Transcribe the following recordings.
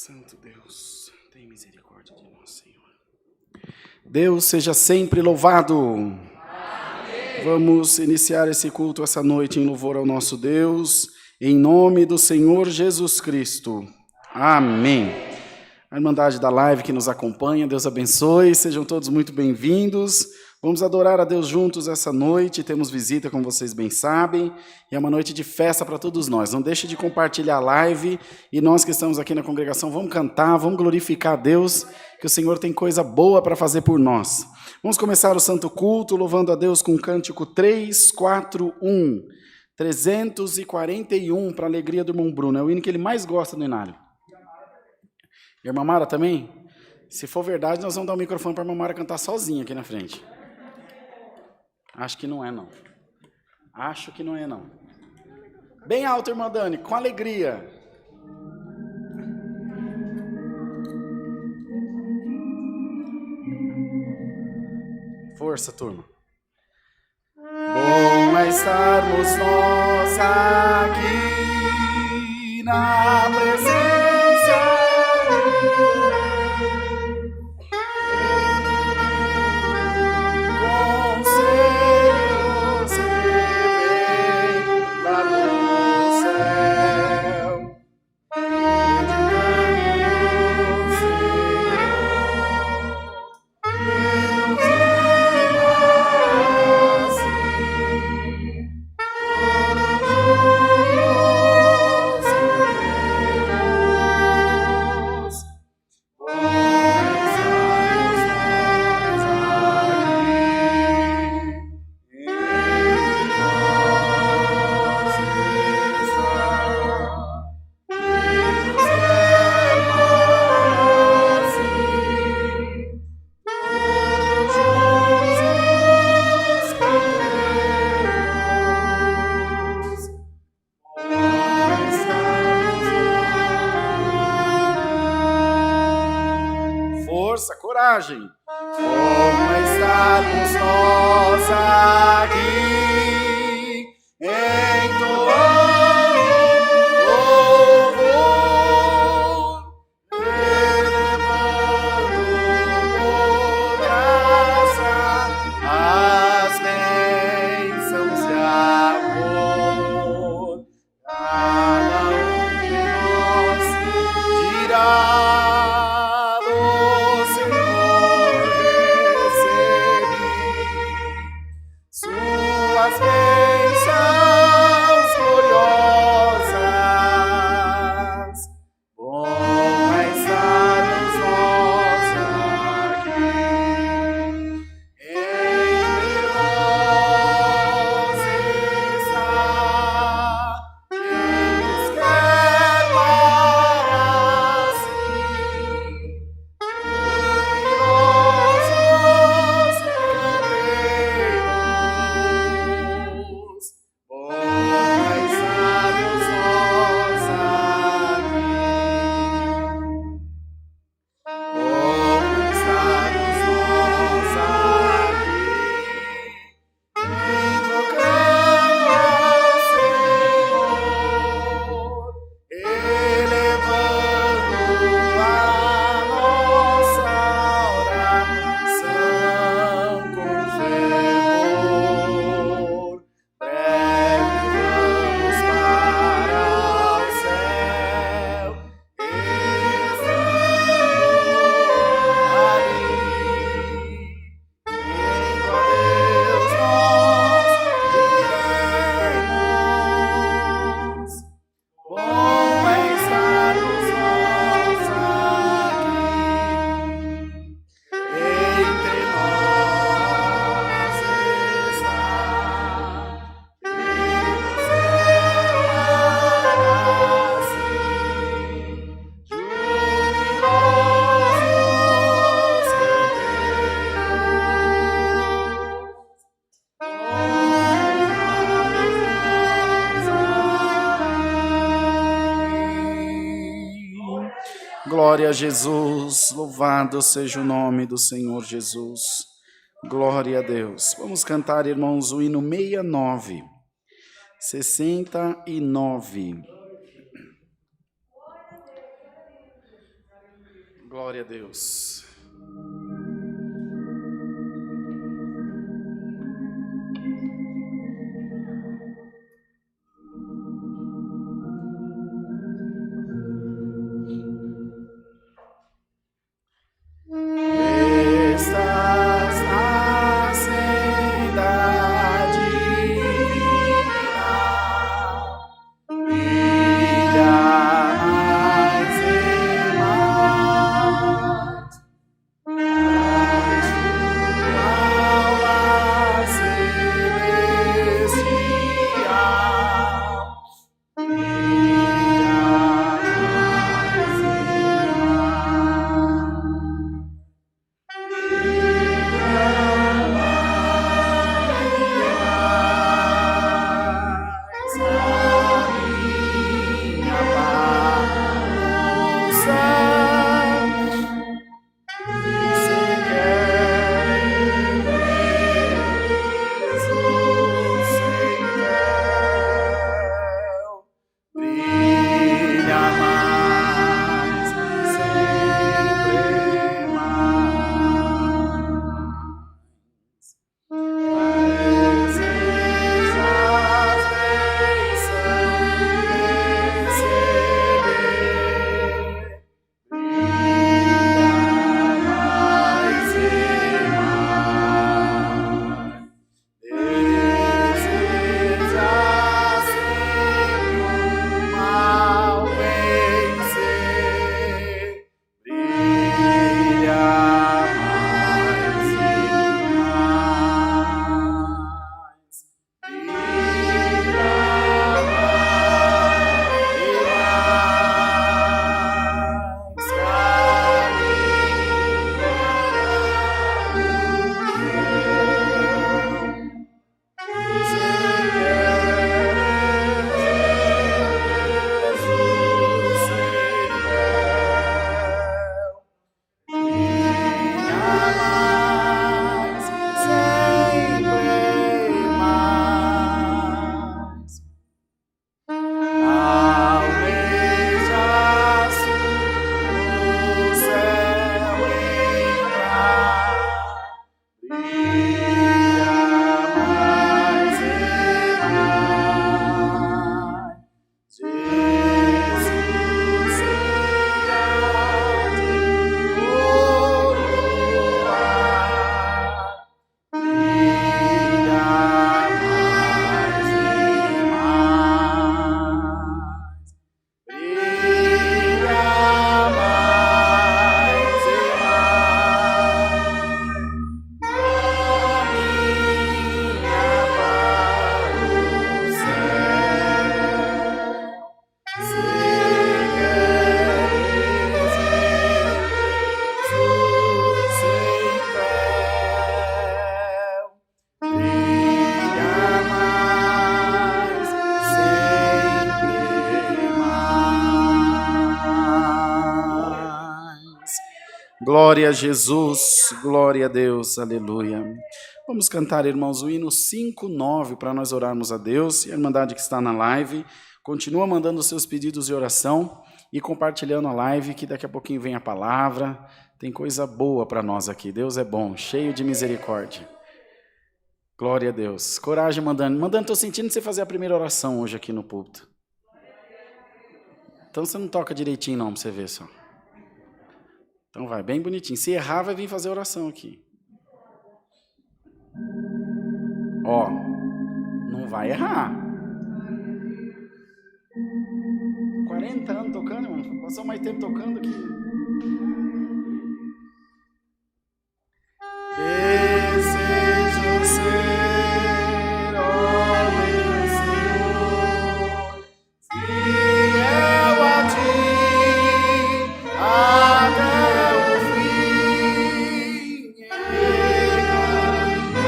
Santo Deus, tem misericórdia de nós, Senhor. Deus seja sempre louvado. Amém. Vamos iniciar esse culto essa noite em louvor ao nosso Deus, em nome do Senhor Jesus Cristo. Amém. A Irmandade da Live que nos acompanha, Deus abençoe, sejam todos muito bem-vindos. Vamos adorar a Deus juntos essa noite, temos visita, como vocês bem sabem, e é uma noite de festa para todos nós. Não deixe de compartilhar a live, e nós que estamos aqui na congregação, vamos cantar, vamos glorificar a Deus, que o Senhor tem coisa boa para fazer por nós. Vamos começar o Santo Culto, louvando a Deus com o cântico 341, 341, para a alegria do irmão Bruno, é o hino que ele mais gosta do Inário. E a irmã Mara também? Se for verdade, nós vamos dar o microfone para a irmã Mara cantar sozinha aqui na frente. Acho que não é, não. Acho que não é, não. Bem alto, irmã Dani, com alegria. Força, turma. Bom é estarmos nós aqui na presença. Coragem. Como estarmos nós aqui entoando louvor, elevando com graça as bênçãos de amor. Cada um de nós dirá Glória a Jesus, louvado seja o nome do Senhor Jesus. Glória a Deus. Vamos cantar, irmãos, o hino 69. 69. Glória a Deus. Estás na cidade divina, brilha mais e mais, aula celestial, brilha mais e Glória a Jesus, glória a Deus, aleluia. Vamos cantar, irmãos, o hino 5:9 para nós orarmos a Deus. E a irmandade que está na live, continua mandando os seus pedidos de oração e compartilhando a live, que daqui a pouquinho vem a palavra. Tem coisa boa para nós aqui. Deus é bom, cheio de misericórdia. Glória a Deus. Coragem, mandando. Mandando, estou sentindo você fazer a primeira oração hoje aqui no púlpito. Então você não toca direitinho não, para você ver só. Então vai, bem bonitinho. Se errar, vai vir fazer oração aqui. Ó, não vai errar. 40 anos tocando, irmão. Passou mais tempo tocando aqui. Desejo ser, ó meu Senhor, fiel a ti, até o fim, e caminhar,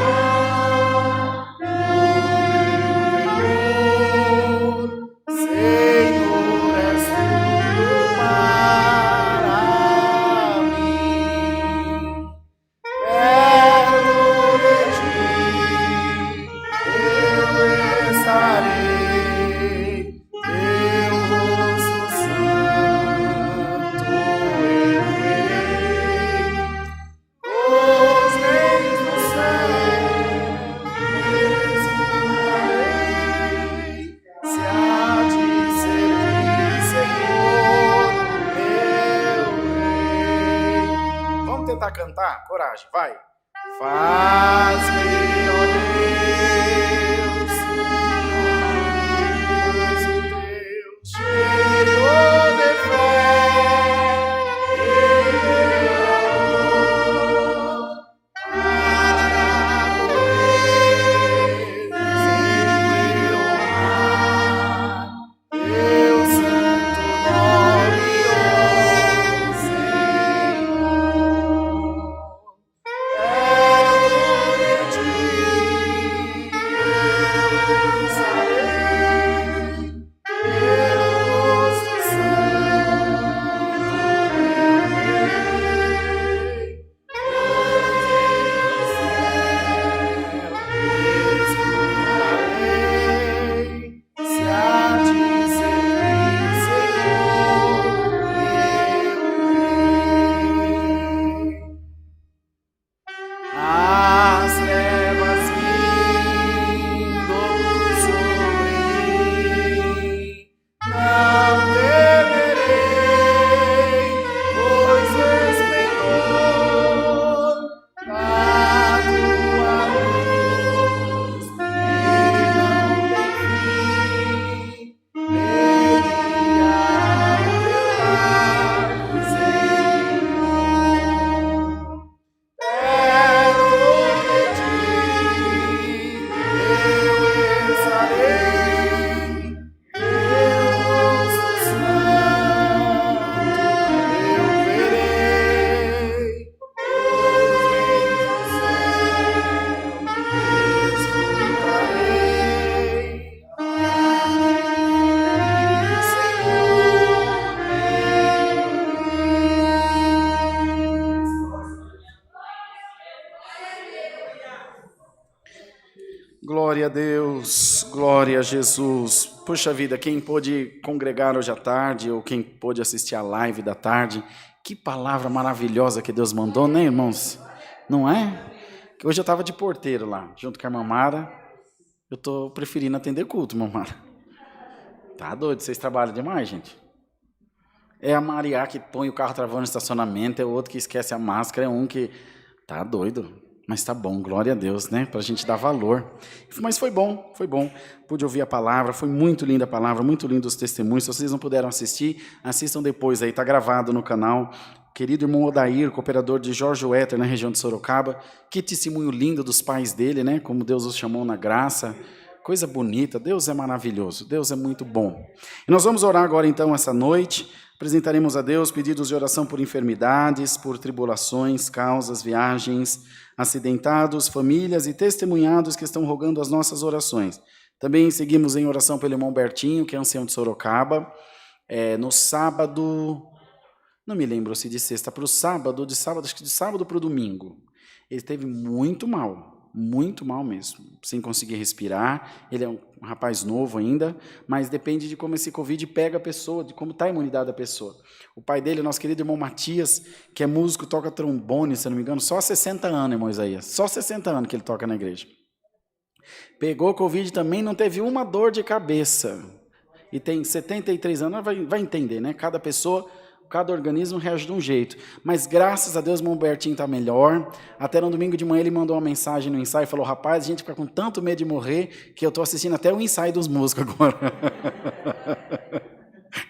Senhor, és tudo para tentar cantar? Coragem, vai. Faz-me, ó Deus, cheio de fé e de amor, para poder sempre honrar teu santo nome, ó Glória a Deus, glória a Jesus. Puxa vida, quem pôde congregar hoje à tarde ou quem pôde assistir a live da tarde, que palavra maravilhosa que Deus mandou, né, irmãos? Não é? Hoje eu estava de porteiro lá, junto com a irmã Mara. Eu estou preferindo atender culto, irmã Mara. Tá doido, vocês trabalham demais, gente. É a Maria que põe o carro travando no estacionamento, é o outro que esquece a máscara, é um que... Tá doido. Mas tá bom, glória a Deus, né? Pra gente dar valor. Mas foi bom, foi bom. Pude ouvir a palavra, foi muito linda a palavra, muito lindo os testemunhos. Se vocês não puderam assistir, assistam depois aí, tá gravado no canal. Querido irmão Odair, cooperador de Jorge Wetter, na região de Sorocaba. Que testemunho lindo dos pais dele, né? Como Deus os chamou na graça. Coisa bonita, Deus é maravilhoso, Deus é muito bom. E nós vamos orar agora então essa noite. Apresentaremos a Deus pedidos de oração por enfermidades, por tribulações, causas, viagens, acidentados, famílias e testemunhados que estão rogando as nossas orações. Também seguimos em oração pelo irmão Bertinho, que é ancião de Sorocaba. No sábado, não me lembro se de sexta para o sábado, acho que de sábado para o domingo. Ele esteve muito mal mesmo, sem conseguir respirar. Ele é um rapaz novo ainda, mas depende de como esse Covid pega a pessoa, de como está a imunidade da pessoa. O pai dele, nosso querido irmão Matias, que é músico, toca trombone, se não me engano, só há 60 anos, irmão Isaías, só 60 anos que ele toca na igreja. Pegou Covid também, não teve uma dor de cabeça. E tem 73 anos, vai entender, né? Cada pessoa... Cada organismo reage de um jeito. Mas graças a Deus, o irmão Bertinho está melhor. Até no domingo de manhã ele mandou uma mensagem no ensaio e falou: rapaz, a gente fica com tanto medo de morrer que eu estou assistindo até o ensaio dos músicos agora.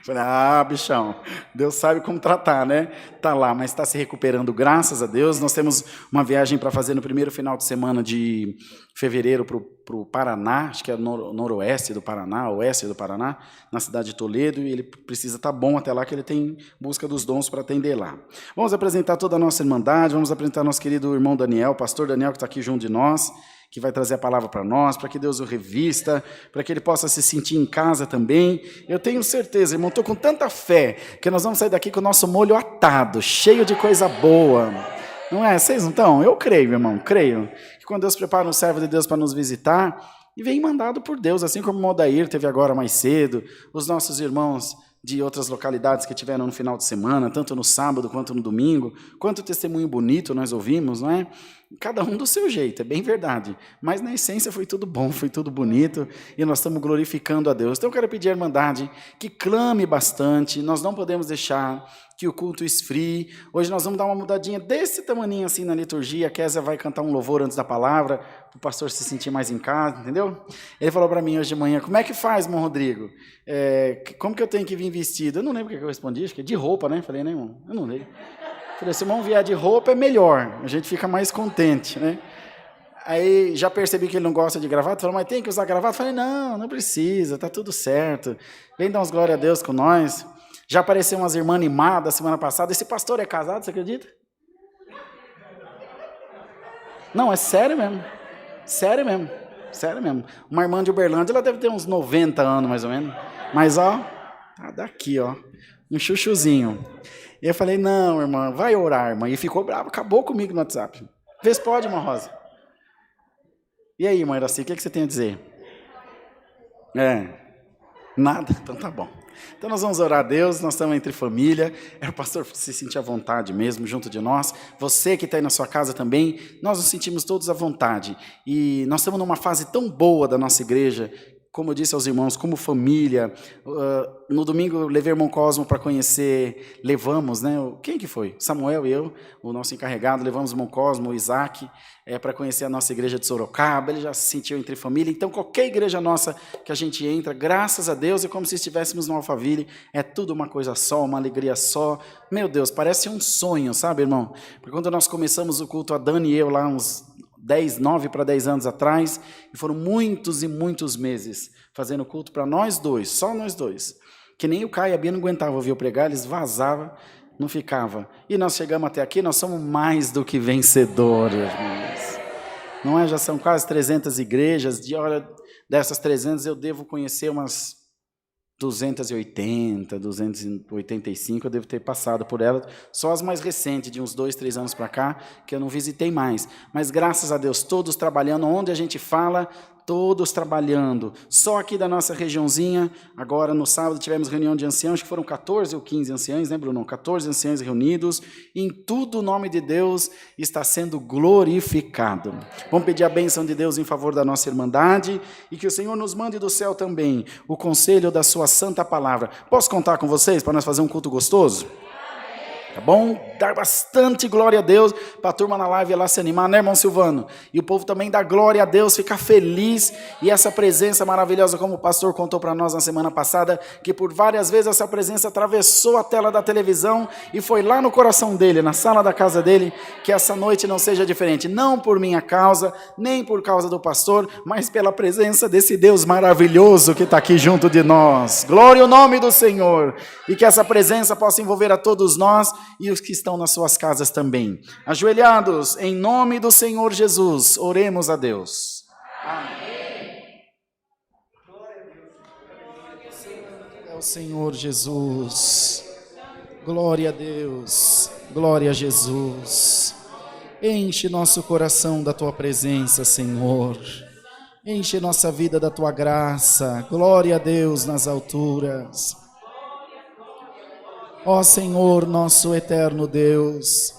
Falei, bichão, Deus sabe como tratar, né? Tá lá, mas está se recuperando, graças a Deus. Nós temos uma viagem para fazer no primeiro final de semana de fevereiro para o Paraná, acho que é noroeste do Paraná, oeste do Paraná, na cidade de Toledo, e ele precisa estar bom até lá, que ele tem busca dos dons para atender lá. Vamos apresentar toda a nossa irmandade, vamos apresentar nosso querido irmão Daniel, pastor Daniel, que está aqui junto de nós, que vai trazer a palavra para nós, para que Deus o revista, para que ele possa se sentir em casa também. Eu tenho certeza, irmão, estou com tanta fé, que nós vamos sair daqui com o nosso molho atado, cheio de coisa boa. Não é? Vocês não estão? Eu creio, irmão, creio. Que quando Deus prepara um servo de Deus para nos visitar, e vem mandado por Deus, assim como o Modair teve agora mais cedo, os nossos irmãos de outras localidades que tiveram no final de semana, tanto no sábado quanto no domingo, quanto testemunho bonito nós ouvimos, não é? Cada um do seu jeito, é bem verdade. Mas na essência foi tudo bom, foi tudo bonito e nós estamos glorificando a Deus. Então eu quero pedir à Irmandade que clame bastante, nós não podemos deixar que o culto esfrie. Hoje nós vamos dar uma mudadinha desse tamaninho assim na liturgia. A Kézia vai cantar um louvor antes da palavra, para o pastor se sentir mais em casa, entendeu? Ele falou para mim hoje de manhã, como é que faz, irmão Rodrigo? Como que eu tenho que vir vestido? Eu não lembro o que eu respondi, acho que é de roupa, né? Falei, né, irmão? Eu não lembro. Falei, se o irmão vier de roupa é melhor, a gente fica mais contente, né? Aí já percebi que ele não gosta de gravata, falou, mas tem que usar gravata? Falei, não precisa, tá tudo certo. Vem dar uns glória a Deus com nós. Já apareceu umas irmãs animadas semana passada. Esse pastor é casado, você acredita? Não, é sério mesmo. Sério mesmo. Sério mesmo. Uma irmã de Uberlândia, ela deve ter uns 90 anos mais ou menos. Mas ó, tá daqui ó, um chuchuzinho. E eu falei, não, irmã, vai orar, irmã. E ficou bravo, acabou comigo no WhatsApp. Vê se pode, irmã Rosa. E aí, irmã Iraci, o que você tem a dizer? Nada? Então tá bom. Então nós vamos orar a Deus, nós estamos entre família, o pastor se sentir à vontade mesmo, junto de nós, você que está aí na sua casa também, nós nos sentimos todos à vontade, e nós estamos numa fase tão boa da nossa igreja, como eu disse aos irmãos, como família. No domingo eu levei o irmão Cosmo para conhecer, levamos, né? Quem que foi? Samuel e eu, o nosso encarregado, levamos o irmão Cosmo, o Isaac, para conhecer a nossa igreja de Sorocaba. Ele já se sentiu entre família. Então qualquer igreja nossa que a gente entra, graças a Deus, é como se estivéssemos no Alphaville, é tudo uma coisa só, uma alegria só. Meu Deus, parece um sonho, sabe, irmão? Porque quando nós começamos o culto, a Dani e eu lá uns 9 para 10 anos atrás, e foram muitos e muitos meses fazendo culto para nós dois, só nós dois, que nem o Caio e a Bia não aguentavam ouvir eu pregar, eles vazavam, não ficava. E nós chegamos até aqui, nós somos mais do que vencedores, irmãos. Não é? Já são quase 300 igrejas, dessas 300 eu devo conhecer umas 280, 285, eu devo ter passado por ela, só as mais recentes, de uns 2, 3 anos para cá, que eu não visitei mais. Mas graças a Deus, todos trabalhando, onde a gente fala, todos trabalhando. Só aqui da nossa regiãozinha, agora no sábado tivemos reunião de anciãos, que foram 14 ou 15 anciãos, né, Bruno? 14 anciãos reunidos, em tudo o nome de Deus está sendo glorificado. Vamos pedir a bênção de Deus em favor da nossa irmandade, e que o Senhor nos mande do céu também o conselho da sua santa palavra. Posso contar com vocês para nós fazer um culto gostoso? Tá bom? Dar bastante glória a Deus, para a turma na live lá se animar, né, irmão Silvano? E o povo também dá glória a Deus, ficar feliz, e essa presença maravilhosa, como o pastor contou para nós na semana passada, que por várias vezes essa presença atravessou a tela da televisão e foi lá no coração dele, na sala da casa dele, que essa noite não seja diferente, não por minha causa, nem por causa do pastor, mas pela presença desse Deus maravilhoso que está aqui junto de nós. Glória ao nome do Senhor, e que essa presença possa envolver a todos nós, e os que estão nas suas casas também. Ajoelhados, em nome do Senhor Jesus, oremos a Deus. Amém. É o Senhor Jesus. Glória a Deus. Glória a Jesus. Enche nosso coração da Tua presença, Senhor. Enche nossa vida da Tua graça. Glória a Deus nas alturas. Ó Senhor, nosso eterno Deus,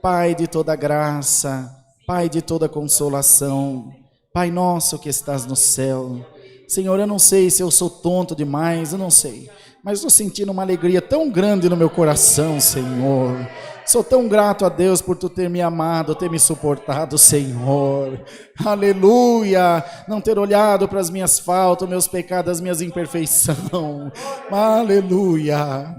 Pai de toda graça, Pai de toda consolação, Pai nosso que estás no céu. Senhor, eu não sei se eu sou tonto demais, eu não sei, mas estou sentindo uma alegria tão grande no meu coração, Senhor. Sou tão grato a Deus por Tu ter me amado, ter me suportado, Senhor. Aleluia! Não ter olhado para as minhas faltas, meus pecados, as minhas imperfeições. Aleluia!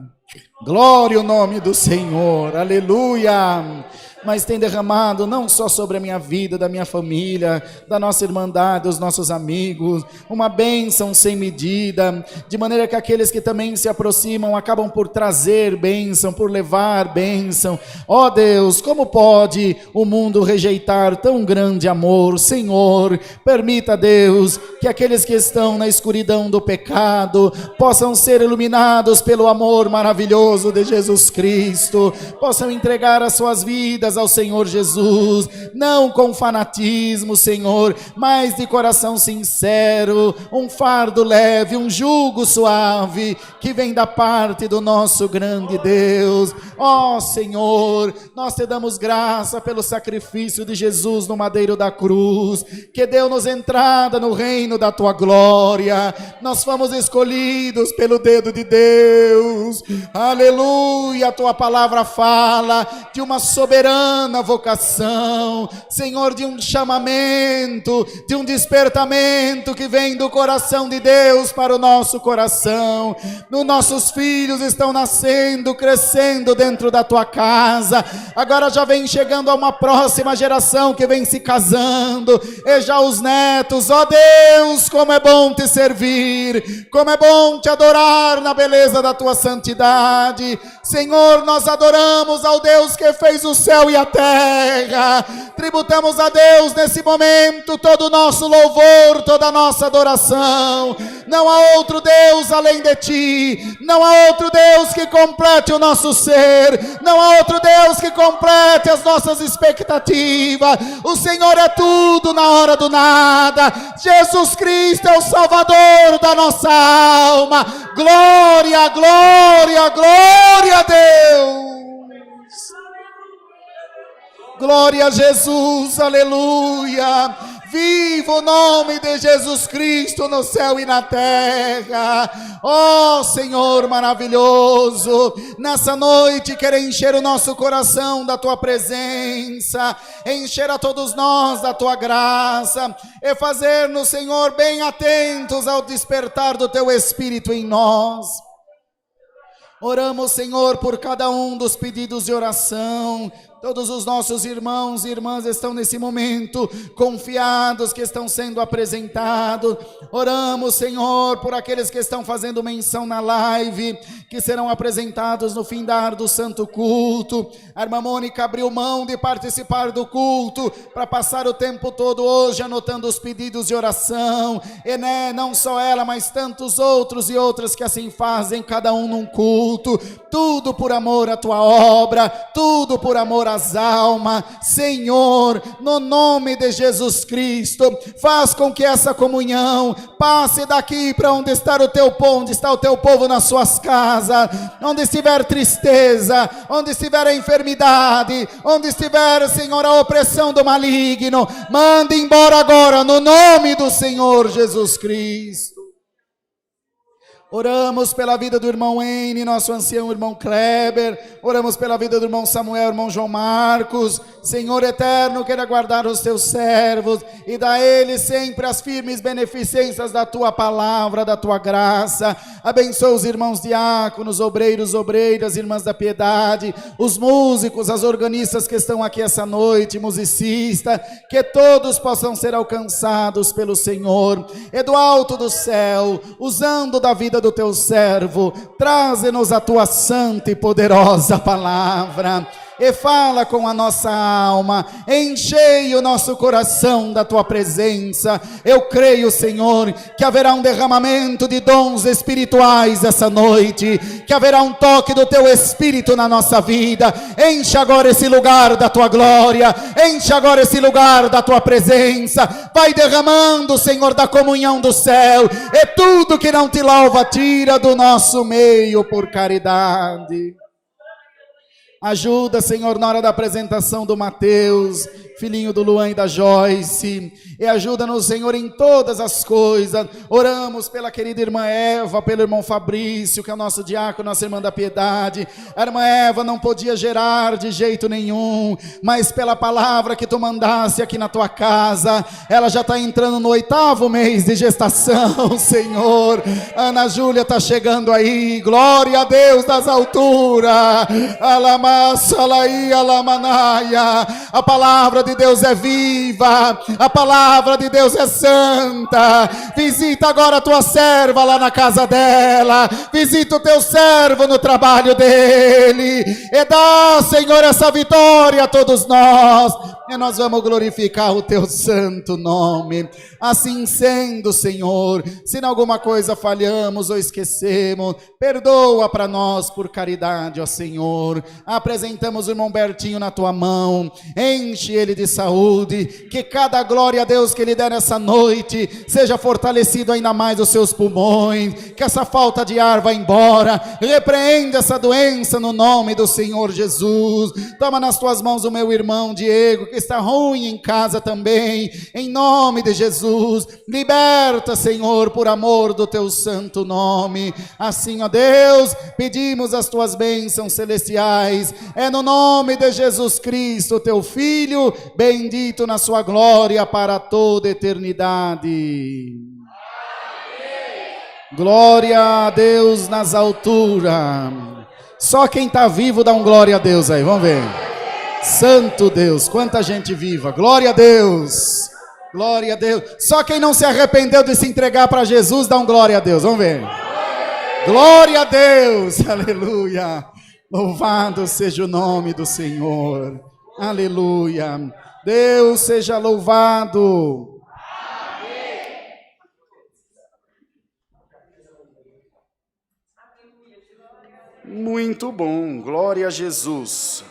Glória ao nome do Senhor, aleluia, mas tem derramado não só sobre a minha vida, da minha família, da nossa irmandade, dos nossos amigos, uma bênção sem medida, de maneira que aqueles que também se aproximam acabam por trazer bênção, por levar bênção. Ó Deus, como pode o mundo rejeitar tão grande amor? Senhor, permita, Deus, que aqueles que estão na escuridão do pecado possam ser iluminados pelo amor maravilhoso de Jesus Cristo, possam entregar as suas vidas rendidas ao Senhor Jesus, não com fanatismo, Senhor, mas de coração sincero, um fardo leve, um jugo suave, que vem da parte do nosso grande Deus. Ó Senhor, nós te damos graça pelo sacrifício de Jesus no madeiro da cruz, que deu-nos entrada no reino da tua glória. Nós fomos escolhidos pelo dedo de Deus, aleluia. A tua palavra fala de uma soberana vocação, Senhor, de um chamamento, de um despertamento que vem do coração de Deus para o nosso coração. Os nossos filhos estão nascendo, crescendo dentro da tua casa, agora já vem chegando a uma próxima geração que vem se casando, e já os netos. Ó Deus, como é bom te servir, como é bom te adorar na beleza da tua santidade. Senhor, nós adoramos ao Deus que fez o céu e a terra, tributamos a Deus nesse momento todo o nosso louvor, toda a nossa adoração. Não há outro Deus além de ti, não há outro Deus que complete o nosso ser, não há outro Deus que complete as nossas expectativas. O Senhor é tudo na hora do nada. Jesus Cristo é o Salvador da nossa alma. Glória, glória, glória a Deus. Glória a Jesus, aleluia. Viva o nome de Jesus Cristo no céu e na terra. Ó Senhor maravilhoso, nessa noite quer encher o nosso coração da tua presença, encher a todos nós da tua graça e fazer-nos, Senhor, bem atentos ao despertar do teu Espírito em nós. Oramos, Senhor, por cada um dos pedidos de oração. Todos os nossos irmãos e irmãs estão nesse momento confiados que estão sendo apresentados. Oramos, Senhor, por aqueles que estão fazendo menção na live, que serão apresentados no findar do santo culto. A irmã Mônica abriu mão de participar do culto para passar o tempo todo hoje anotando os pedidos de oração. E não só ela, mas tantos outros e outras que assim fazem, cada um num culto. Tudo por amor à tua obra, tudo por amor às almas. Senhor, no nome de Jesus Cristo, faz com que essa comunhão passe daqui para onde está o teu povo nas suas casas, onde estiver tristeza, onde estiver a enfermidade, onde estiver, Senhor, a opressão do maligno, manda embora agora no nome do Senhor Jesus Cristo. Oramos pela vida do irmão Ene, nosso ancião irmão Kleber. Oramos pela vida do irmão Samuel, irmão João Marcos. Senhor eterno, queira guardar os teus servos e dar a eles sempre as firmes beneficências da tua palavra, da tua graça. Abençoa os irmãos diáconos, obreiros, obreiras, irmãs da piedade, os músicos, as organistas que estão aqui essa noite, musicistas, que todos possam ser alcançados pelo Senhor. E do alto do céu, usando da vida do teu servo, traze-nos a tua santa e poderosa palavra. E fala com a nossa alma, enchei o nosso coração da tua presença. Eu creio, Senhor, que haverá um derramamento de dons espirituais essa noite, que haverá um toque do teu Espírito na nossa vida. Enche agora esse lugar da tua glória, enche agora esse lugar da tua presença. Vai derramando, Senhor, da comunhão do céu, e tudo que não te louva tira do nosso meio por caridade. Ajuda, Senhor, na hora da apresentação do Mateus, filhinho do Luan e da Joyce, e ajuda-nos, Senhor, em todas as coisas. Oramos pela querida irmã Eva, pelo irmão Fabrício, que é o nosso diácono, nossa irmã da piedade. A irmã Eva não podia gerar de jeito nenhum, mas pela palavra que tu mandasse aqui na tua casa, ela já está entrando no 8º mês de gestação, Senhor. Ana Júlia está chegando aí, glória a Deus das alturas. A palavra de Deus é viva, a palavra de Deus é santa. Visita agora a tua serva lá na casa dela, visita o teu servo no trabalho dele, e dá, Senhor, essa vitória a todos nós. e nós vamos glorificar o teu santo nome. Assim sendo, Senhor, se em alguma coisa falhamos ou esquecemos, perdoa para nós por caridade, ó Senhor. Apresentamos o irmão Bertinho na tua mão, enche ele de saúde, que cada glória a Deus que ele der nessa noite, seja fortalecido ainda mais os seus pulmões, que essa falta de ar vá embora, repreenda essa doença no nome do Senhor Jesus. Toma nas tuas mãos o meu irmão Diego, que está ruim em casa também, em nome de Jesus, liberta, Senhor, por amor do teu santo nome. Assim, ó Deus, pedimos as tuas bênçãos celestiais, é no nome de Jesus Cristo, teu Filho, bendito na sua glória para toda a eternidade. Glória a Deus nas alturas. Só quem está vivo dá um glória a Deus aí, vamos ver. Santo Deus, quanta gente viva, glória a Deus, glória a Deus. Só quem não se arrependeu de se entregar para Jesus, dá um glória a Deus, vamos ver. Glória a Deus, aleluia. Louvado seja o nome do Senhor, aleluia. Deus seja louvado. Muito bom, glória a Jesus.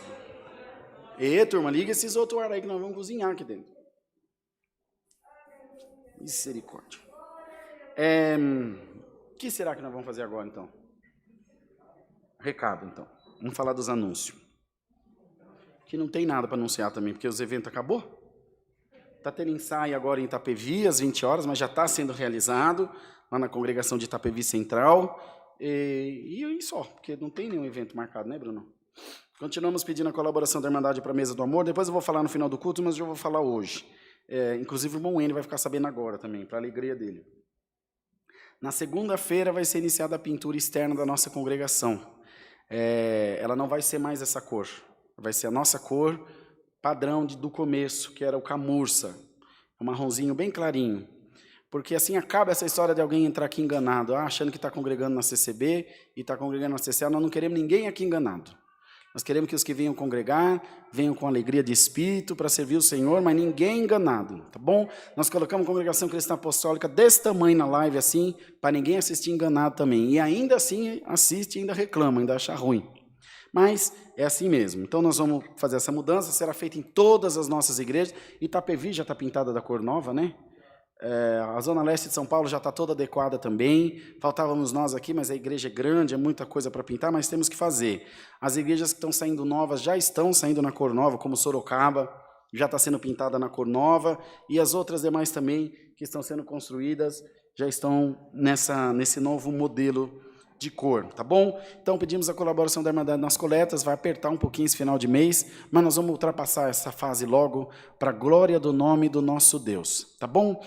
E turma, liga esses outros ar aí que nós vamos cozinhar aqui dentro. Misericórdia. O que será que nós vamos fazer agora, então? Recado, então. Vamos falar dos anúncios. Que não tem nada para anunciar também, porque os eventos acabou. Está tendo ensaio agora em Itapevi, às 20 horas, mas já está sendo realizado lá na congregação de Itapevi Central. E aí só, porque não tem nenhum evento marcado, né, Bruno? Continuamos pedindo a colaboração da Irmandade para a Mesa do Amor. Depois eu vou falar no final do culto, mas eu vou falar hoje. Inclusive o irmão N vai ficar sabendo agora também, para a alegria dele. Na segunda-feira vai ser iniciada a pintura externa da nossa congregação. Ela não vai ser mais essa cor. Vai ser a nossa cor padrão do começo, que era o camurça. Um marronzinho bem clarinho. Porque assim acaba essa história de alguém entrar aqui enganado, achando que está congregando na CCB e está congregando na CCA. Nós não queremos ninguém aqui enganado. Nós queremos que os que venham congregar, venham com alegria de espírito para servir o Senhor, mas ninguém enganado, tá bom? Nós colocamos congregação cristã apostólica desse tamanho na live assim, para ninguém assistir enganado também. E ainda assim assiste, ainda reclama, ainda acha ruim. Mas é assim mesmo. Então nós vamos fazer essa mudança, será feita em todas as nossas igrejas. Itapevi já está pintada da cor nova, né? A Zona Leste de São Paulo já está toda adequada também. Faltávamos nós aqui, mas a igreja é grande, é muita coisa para pintar, mas temos que fazer. As igrejas que estão saindo novas já estão saindo na cor nova, como Sorocaba, já está sendo pintada na cor nova, e as outras demais também, que estão sendo construídas, já estão nesse novo modelo de cor, tá bom? Então pedimos a colaboração da Irmandade nas coletas, vai apertar um pouquinho esse final de mês, mas nós vamos ultrapassar essa fase logo, para a glória do nome do nosso Deus, tá bom?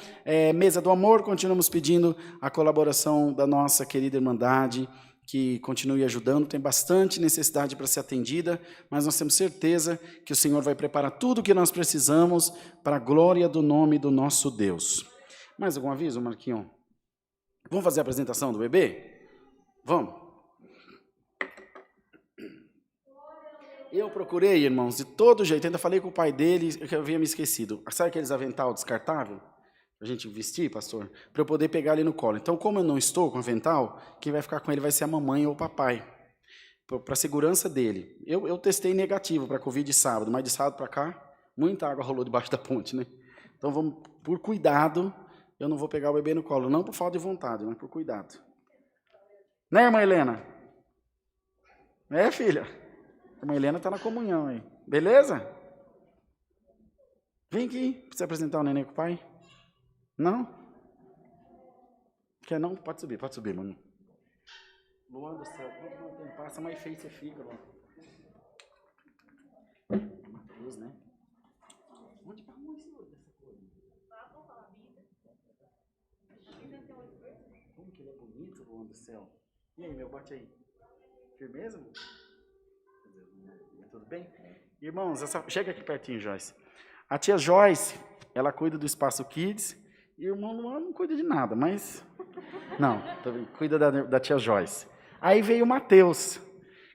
Mesa do Amor, continuamos pedindo a colaboração da nossa querida Irmandade, que continue ajudando, tem bastante necessidade para ser atendida, mas nós temos certeza que o Senhor vai preparar tudo o que nós precisamos para a glória do nome do nosso Deus. Mais algum aviso, Marquinhos? Vamos fazer a apresentação do bebê? Vamos. Eu procurei, irmãos, de todo jeito, ainda falei com o pai dele, que eu havia me esquecido. Sabe aqueles avental descartável? Para a gente vestir, pastor? Para eu poder pegar ali no colo. Então, como eu não estou com avental, quem vai ficar com ele vai ser a mamãe ou o papai. Para a segurança dele. Eu testei negativo para Covid de sábado, mas de sábado para cá, muita água rolou debaixo da ponte, né? Então, vamos, por cuidado, eu não vou pegar o bebê no colo. Não por falta de vontade, mas por cuidado. Né, irmã Helena? Filha? A irmã Helena está na comunhão aí. Beleza? Vem aqui para você apresentar o neném com o pai. Não? Quer não? Pode subir, mano. Luan do céu, quanto tempo passa, mais feio você fica, Luan. Matheus, né? Onde para onde esse olho dessa cor? Como que ele é bonito, Luan do céu. E aí, meu, bate aí. Firmeza? Tudo bem? Irmãos, chega aqui pertinho, Joyce. A tia Joyce, ela cuida do Espaço Kids, e o irmão Luan não cuida de nada, mas... Não, cuida da tia Joyce. Aí veio o Matheus,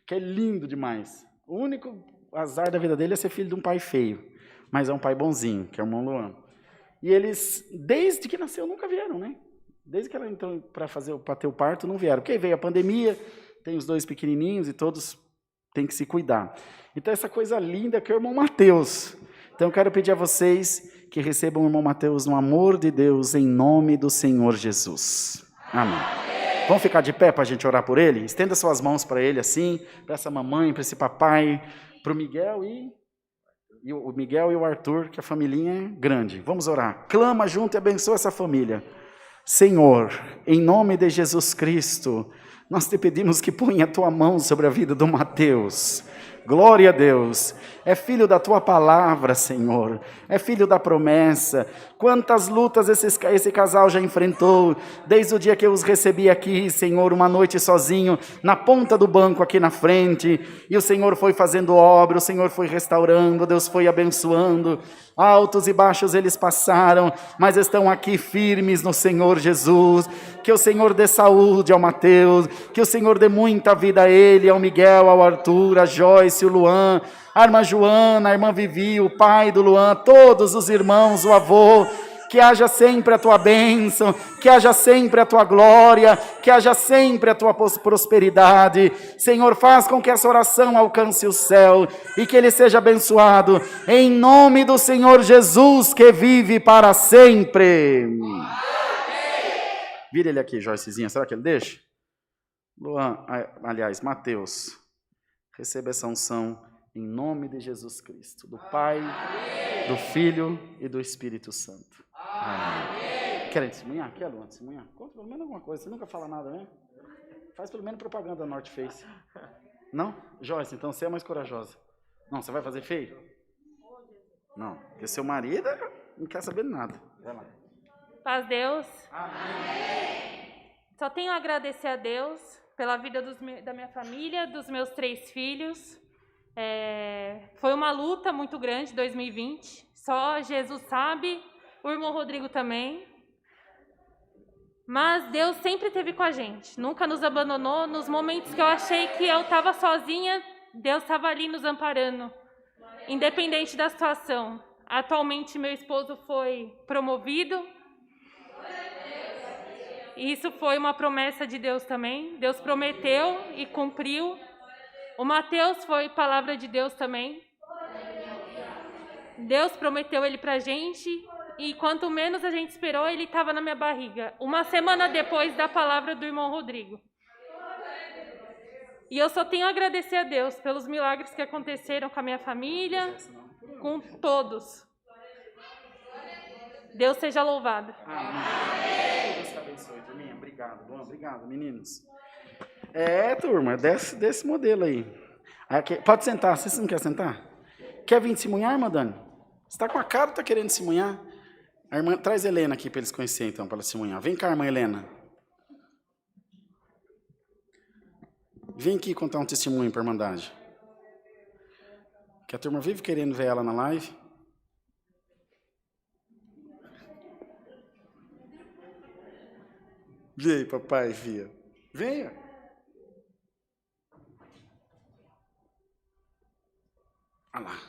que é lindo demais. O único azar da vida dele é ser filho de um pai feio. mas é um pai bonzinho, que é o irmão Luan. E eles, desde que nasceu, nunca vieram, né? Desde que ela entrou para ter o parto, não vieram. Porque aí veio a pandemia, tem os 2 pequenininhos e todos têm que se cuidar. Então, essa coisa linda que é o irmão Mateus. Então, eu quero pedir a vocês que recebam o irmão Mateus no amor de Deus, em nome do Senhor Jesus. Amém. Vamos ficar de pé para a gente orar por ele? Estenda suas mãos para ele assim, para essa mamãe, para esse papai, para o Miguel o Miguel e o Arthur, que a familhinha é grande. Vamos orar. Clama junto e abençoa essa família. Senhor, em nome de Jesus Cristo, nós te pedimos que ponha a tua mão sobre a vida do Mateus. Glória a Deus. É filho da tua palavra, Senhor. É filho da promessa. Quantas lutas esse casal já enfrentou, desde o dia que eu os recebi aqui, Senhor, uma noite sozinho, na ponta do banco aqui na frente, e o Senhor foi fazendo obra, o Senhor foi restaurando, Deus foi abençoando. Altos e baixos eles passaram, mas estão aqui firmes no Senhor Jesus. Que o Senhor dê saúde ao Mateus, que o Senhor dê muita vida a ele, ao Miguel, ao Arthur, a Joyce, o Luan, a irmã Joana, a irmã Vivi, o pai do Luan, todos os irmãos, o avô. Que haja sempre a tua bênção, que haja sempre a tua glória, que haja sempre a tua prosperidade. Senhor, faz com que essa oração alcance o céu e que ele seja abençoado, em nome do Senhor Jesus, que vive para sempre. Vira ele aqui, Joycezinha, será que ele deixa? Luan, aliás, Mateus, receba essa unção em nome de Jesus Cristo, do Pai, do Filho e do Espírito Santo. Amém. Querem testemunhar? Quer, Luan, testemunhar? Conta pelo menos alguma coisa. Você nunca fala nada, né? Faz pelo menos propaganda da North Face. Não? Joyce, então você é mais corajosa. Não, você vai fazer feio? Não, porque seu marido não quer saber de nada. Vai lá. Paz Deus. Amém. Só tenho a agradecer a Deus pela vida da minha família, dos meus 3 filhos. Foi uma luta muito grande, 2020. Só Jesus sabe. O irmão Rodrigo também. Mas Deus sempre esteve com a gente. Nunca nos abandonou. Nos momentos que eu achei que eu estava sozinha, Deus estava ali nos amparando. Independente da situação. Atualmente, meu esposo foi promovido. E isso foi uma promessa de Deus também. Deus prometeu e cumpriu. O Mateus foi palavra de Deus também. Deus prometeu ele pra gente. E quanto menos a gente esperou, ele estava na minha barriga. Uma semana depois da palavra do irmão Rodrigo. E eu só tenho a agradecer a Deus pelos milagres que aconteceram com a minha família, com todos. Deus seja louvado. Amém. Deus te abençoe, turminha. Obrigado, bom, obrigado, meninos. Turma, desse modelo aí. Pode sentar, vocês não querem sentar? Quer vir testemunhar, irmã Dani? Você está com a cara, está querendo testemunhar? A irmã, traz a Helena aqui para eles conhecerem, então, para ela testemunhar. Vem cá, irmã Helena. Vem aqui contar um testemunho para a Irmandade. Que a turma vive querendo ver ela na live. Vem, papai, filha. Venha. Olha lá.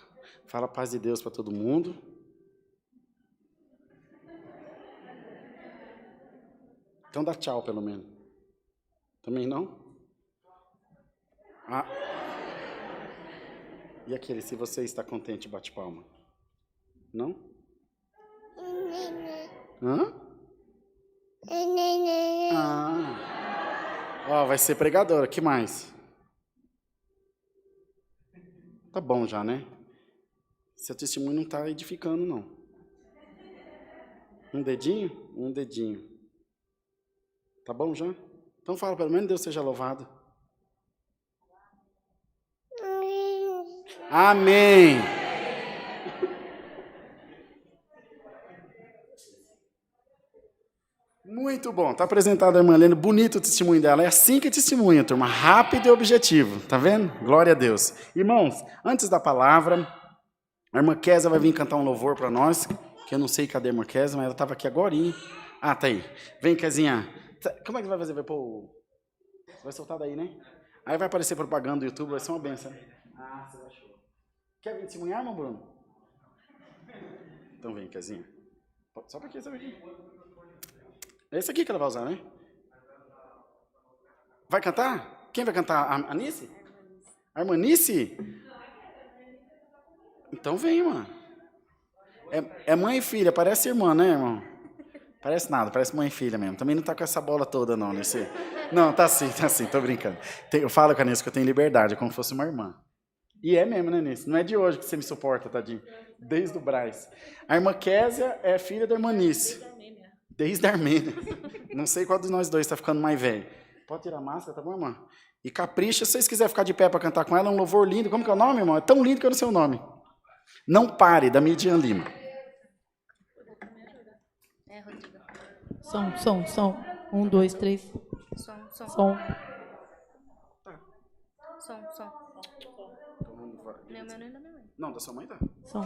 Fala a paz de Deus para todo mundo. Então dá tchau, pelo menos. Também não? E aquele, se você está contente, bate palma. Não? Hã? Vai ser pregadora. Que mais? Tá bom já, né? Seu testemunho não está edificando, não. Um dedinho? Um dedinho. Tá bom já? Então fala, pelo menos Deus seja louvado. Amém. Muito bom. Está apresentada a irmã Helena. Bonito o testemunho dela. É assim que testemunha, turma. Rápido e objetivo. Tá vendo? Glória a Deus. Irmãos, antes da palavra, a irmã Kézia vai vir cantar um louvor para nós, que eu não sei cadê a irmã Kézia, mas ela estava aqui agorinha. Tá aí. Vem, Kézinha. Como é que você vai fazer? Você vai soltar daí, né? Aí vai aparecer propaganda do YouTube, vai ser uma benção. Você achou. Quer vir testemunhar, irmão Bruno? Então vem, Kezinha. Só pra aqui, só pra aqui. É esse aqui que ela vai usar, né? Vai cantar? Quem vai cantar? A Anice? A irmã Anice? Então vem, mano. É mãe e filha, parece irmã, né, irmão? Parece nada, parece mãe e filha mesmo. Também não tá com essa bola toda, não, nesse. Não, tá sim, tô brincando. Eu falo com a Anice que eu tenho liberdade, é como se fosse uma irmã. E é mesmo, né, Anice? Não é de hoje que você me suporta, tadinho. Desde o Braz. A irmã Késia é filha da irmã Anice. Desde a Armênia. Não sei qual de nós dois está ficando mais velho. Pode tirar a máscara, tá bom, irmã? E capricha, se vocês quiserem ficar de pé para cantar com ela, é um louvor lindo. Como que é o nome, irmão? É tão lindo que eu não sei o nome. Não Pare, da Midian Lima. Rodrigo. Som. 1, 2, 3. Som. Som. Som. Não, meu nem da minha mãe. Não, da sua mãe tá. Som.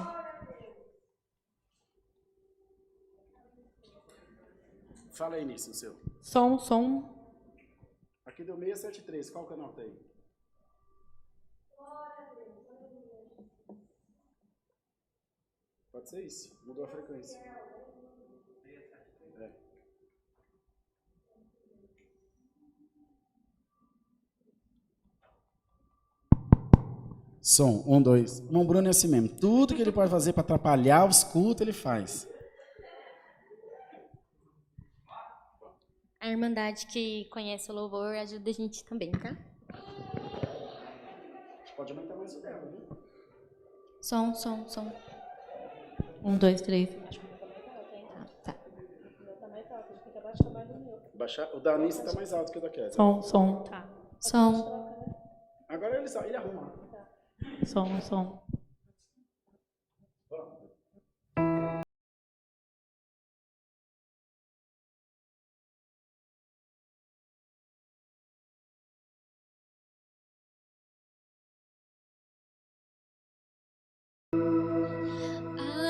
Fala aí nisso, o seu. Som. Aqui deu 673. Qual canal tá aí? Pode ser isso. Mudou a frequência. É. Som, 1, 2. Irmão Bruno é assim mesmo. Tudo que ele pode fazer para atrapalhar os cultos, ele faz. A Irmandade que conhece o louvor ajuda a gente também, tá? Pode aumentar mais o dela, viu? Som. 1, 2, 3. Tá. Baixar, o da Anice tá mais alto que o da Kézia. Som. Tá. Som. Agora ele arruma. Som.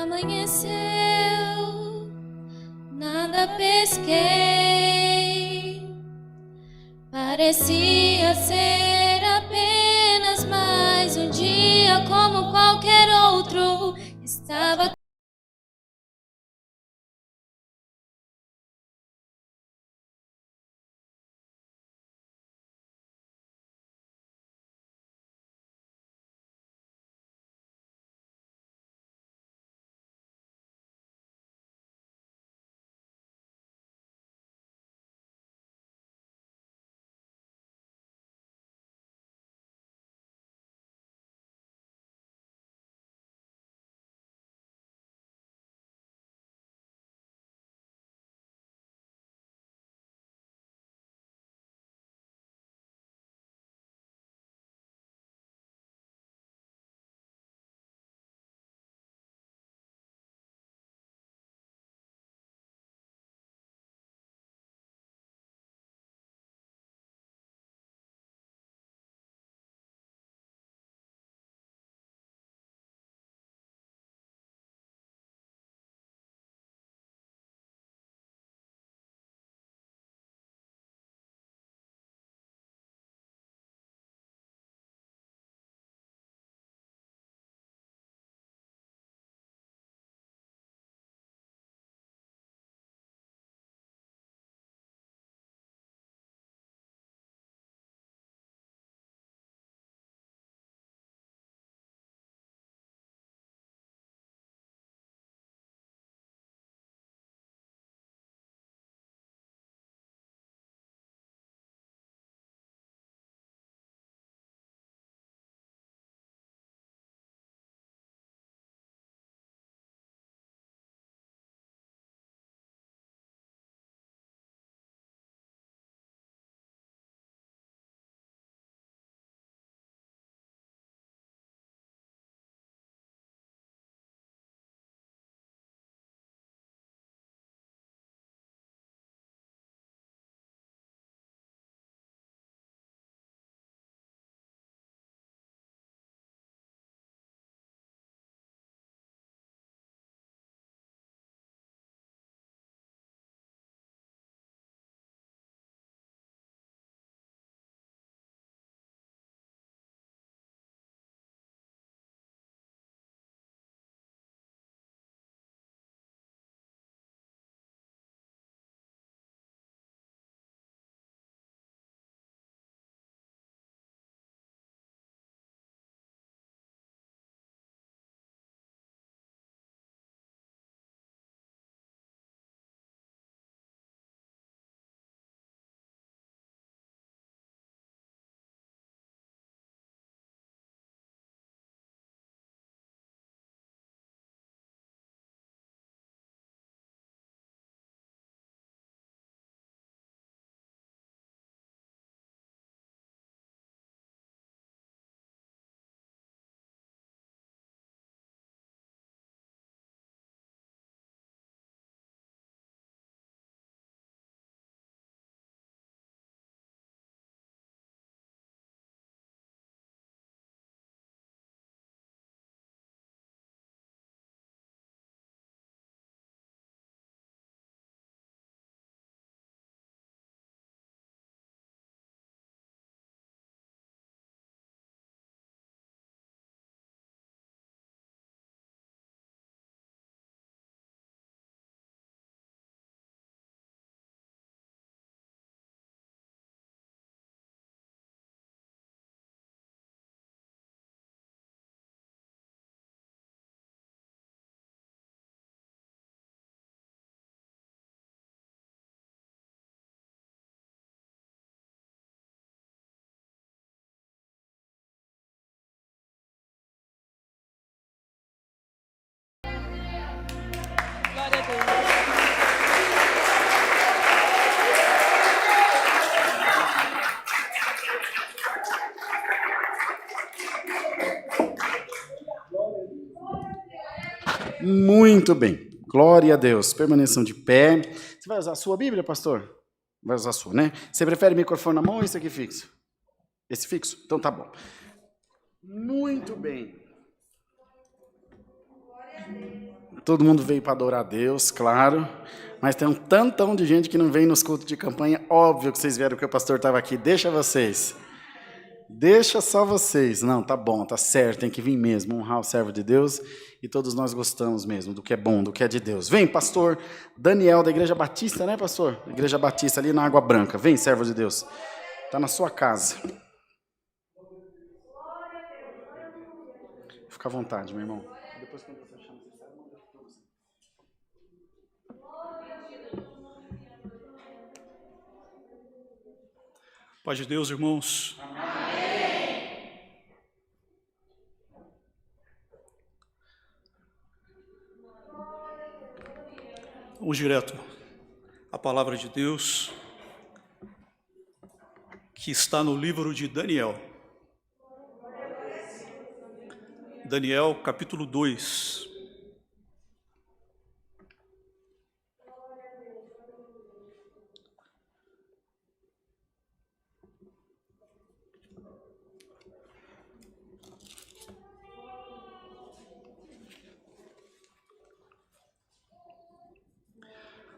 Amanheceu, nada pesquei. Parecia ser apenas mais um dia como qualquer outro. Estava Muito bem. Glória a Deus. Permaneçam de pé. Você vai usar a sua Bíblia, pastor? Vai usar a sua, né? Você prefere microfone na mão ou esse aqui fixo? Esse fixo? Então tá bom. Muito bem. Todo mundo veio para adorar a Deus, claro. Mas tem um tantão de gente que não vem nos cultos de campanha. Óbvio que vocês vieram porque o pastor estava aqui. Deixa vocês. Deixa só vocês. Não, tá bom, tá certo. Tem que vir mesmo, honrar o servo de Deus. E todos nós gostamos mesmo do que é bom, do que é de Deus. Vem, pastor Daniel, da Igreja Batista, né, pastor? Igreja Batista, ali na Água Branca. Vem, servo de Deus. Está na sua casa. Fica à vontade, meu irmão. Depois, quando você chama, você sabe, manda para você. Paz de Deus, irmãos. Amém. Vamos direto à palavra de Deus, que está no livro de Daniel. Daniel, capítulo 2.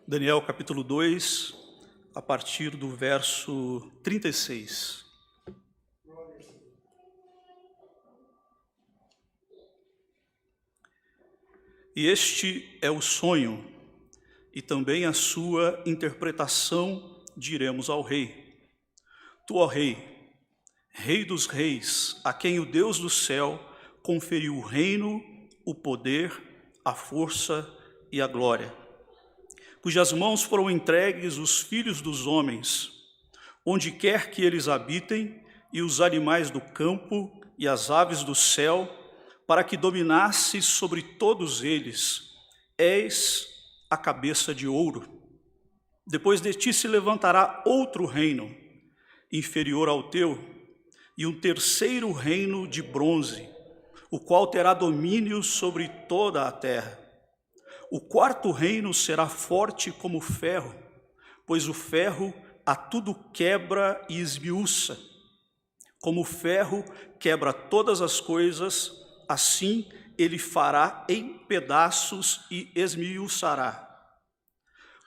Daniel, capítulo 2, a partir do verso 36. E este é o sonho, e também a sua interpretação diremos ao rei. Tu, ó rei, rei dos reis, a quem o Deus do céu conferiu o reino, o poder, a força e a glória, cujas mãos foram entregues os filhos dos homens, onde quer que eles habitem, e os animais do campo e as aves do céu, para que dominasses sobre todos eles. És a cabeça de ouro. Depois de ti se levantará outro reino, inferior ao teu, e um terceiro reino de bronze, o qual terá domínio sobre toda a terra. O quarto reino será forte como ferro, pois o ferro a tudo quebra e esmiuça. Como o ferro quebra todas as coisas, assim ele fará em pedaços e esmiuçará.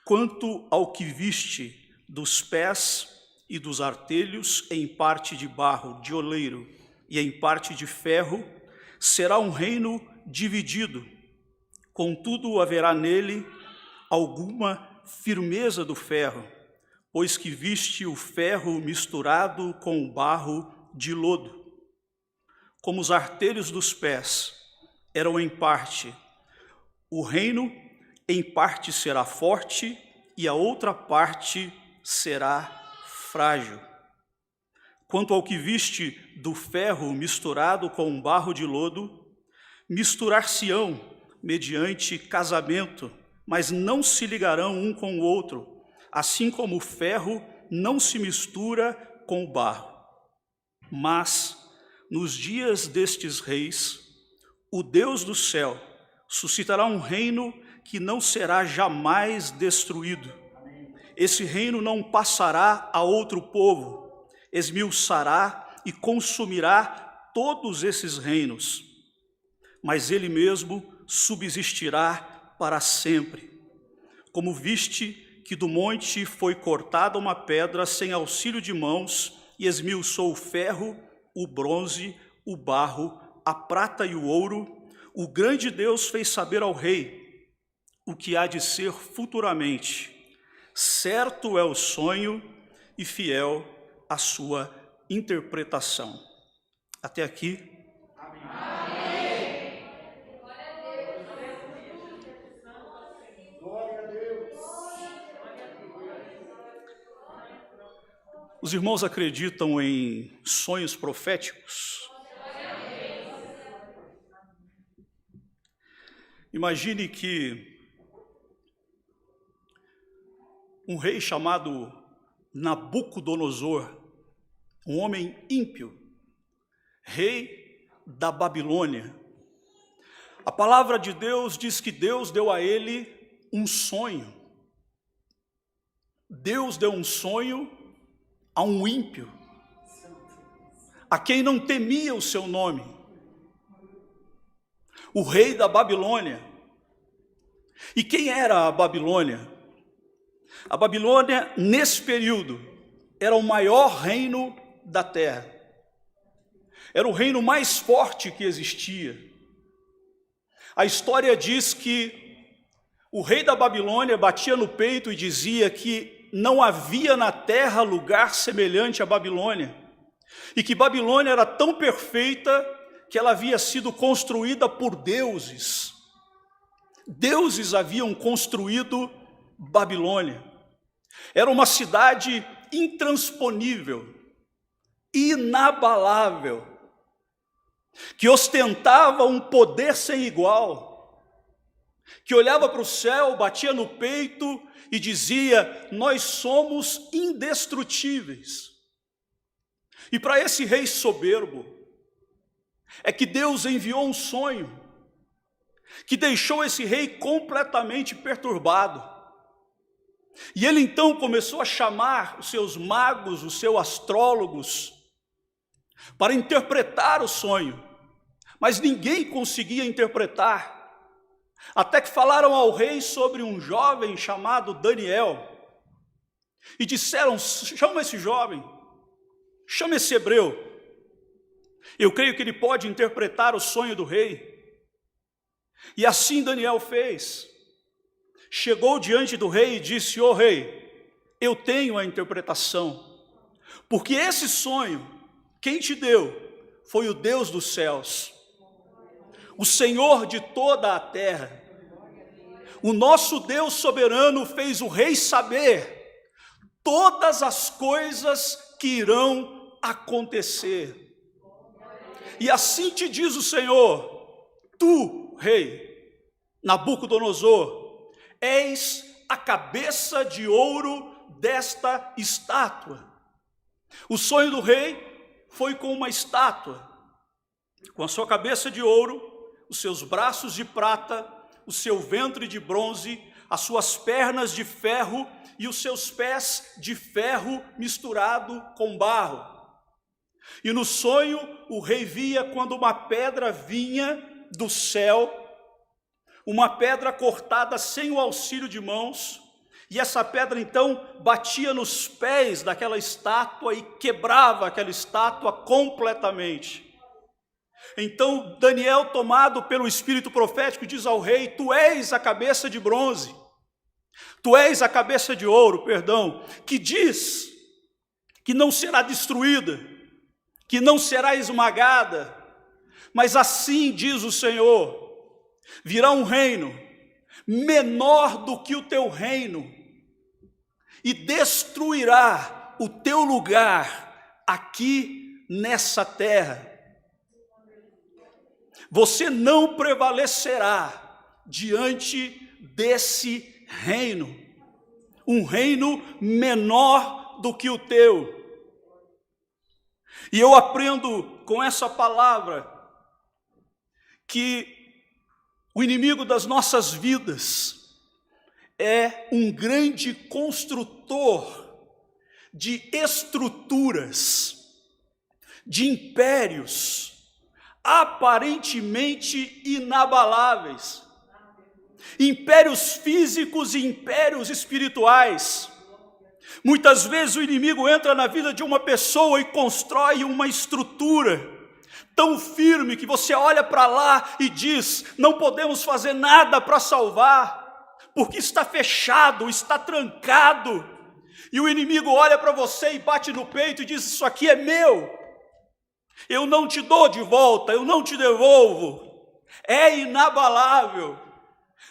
Quanto ao que viste dos pés e dos artelhos, em parte de barro de oleiro e em parte de ferro, será um reino dividido. Contudo, haverá nele alguma firmeza do ferro, pois que viste o ferro misturado com o barro de lodo. Como os artelhos dos pés eram em parte, o reino em parte será forte e a outra parte será frágil. Quanto ao que viste do ferro misturado com o barro de lodo, misturar-se-ão mediante casamento, mas não se ligarão um com o outro, assim como o ferro não se mistura com o barro. Mas, nos dias destes reis, o Deus do céu suscitará um reino que não será jamais destruído. Esse reino não passará a outro povo, esmiuçará e consumirá todos esses reinos, mas ele mesmo subsistirá para sempre. Como viste que do monte foi cortada uma pedra sem auxílio de mãos e esmiuçou o ferro, o bronze, o barro, a prata e o ouro, o grande Deus fez saber ao rei o que há de ser futuramente. Certo é o sonho e fiel a sua interpretação. Até aqui. Os irmãos acreditam em sonhos proféticos? Imagine que um rei chamado Nabucodonosor, um homem ímpio, rei da Babilônia, A palavra de Deus diz que Deus deu a ele um sonho. Deus deu um sonho a um ímpio, a quem não temia o seu nome, o rei da Babilônia. E quem era a Babilônia? A Babilônia, nesse período, era o maior reino da terra. Era o reino mais forte que existia. A história diz que o rei da Babilônia batia no peito e dizia que não havia na terra lugar semelhante à Babilônia, e que Babilônia era tão perfeita que ela havia sido construída por deuses. Deuses haviam construído Babilônia. Era uma cidade intransponível, inabalável, que ostentava um poder sem igual, que olhava para o céu, batia no peito e dizia: nós somos indestrutíveis. E para esse rei soberbo, é que Deus enviou um sonho, que deixou esse rei completamente perturbado. E ele então começou a chamar os seus magos, os seus astrólogos, para interpretar o sonho, mas ninguém conseguia interpretar, até que falaram ao rei sobre um jovem chamado Daniel, e disseram: chama esse jovem, chama esse hebreu, eu creio que ele pode interpretar o sonho do rei. E assim Daniel fez, chegou diante do rei e disse: ó rei, eu tenho a interpretação, porque esse sonho, quem te deu foi o Deus dos céus, o Senhor de toda a terra. O nosso Deus soberano fez o rei saber todas as coisas que irão acontecer. E assim te diz o Senhor: tu, rei Nabucodonosor, és a cabeça de ouro desta estátua. O sonho do rei foi com uma estátua, com a sua cabeça de ouro, os seus braços de prata, o seu ventre de bronze, as suas pernas de ferro e os seus pés de ferro misturado com barro. E no sonho o rei via quando uma pedra vinha do céu, uma pedra cortada sem o auxílio de mãos, e essa pedra então batia nos pés daquela estátua e quebrava aquela estátua completamente. Então Daniel, tomado pelo espírito profético, diz ao rei: tu és a cabeça de bronze, tu és a cabeça de ouro, que diz que não será destruída, que não será esmagada, mas assim diz o Senhor: virá um reino menor do que o teu reino, e destruirá o teu lugar aqui nessa terra. Você não prevalecerá diante desse reino, um reino menor do que o teu. E eu aprendo com essa palavra que o inimigo das nossas vidas é um grande construtor de estruturas, de impérios aparentemente inabaláveis, impérios físicos e impérios espirituais. Muitas vezes o inimigo entra na vida de uma pessoa e constrói uma estrutura tão firme que você olha para lá e diz: não podemos fazer nada para salvar, porque está fechado, está trancado. E o inimigo olha para você e bate no peito e diz: isso aqui é meu, eu não te dou de volta, eu não te devolvo, é inabalável.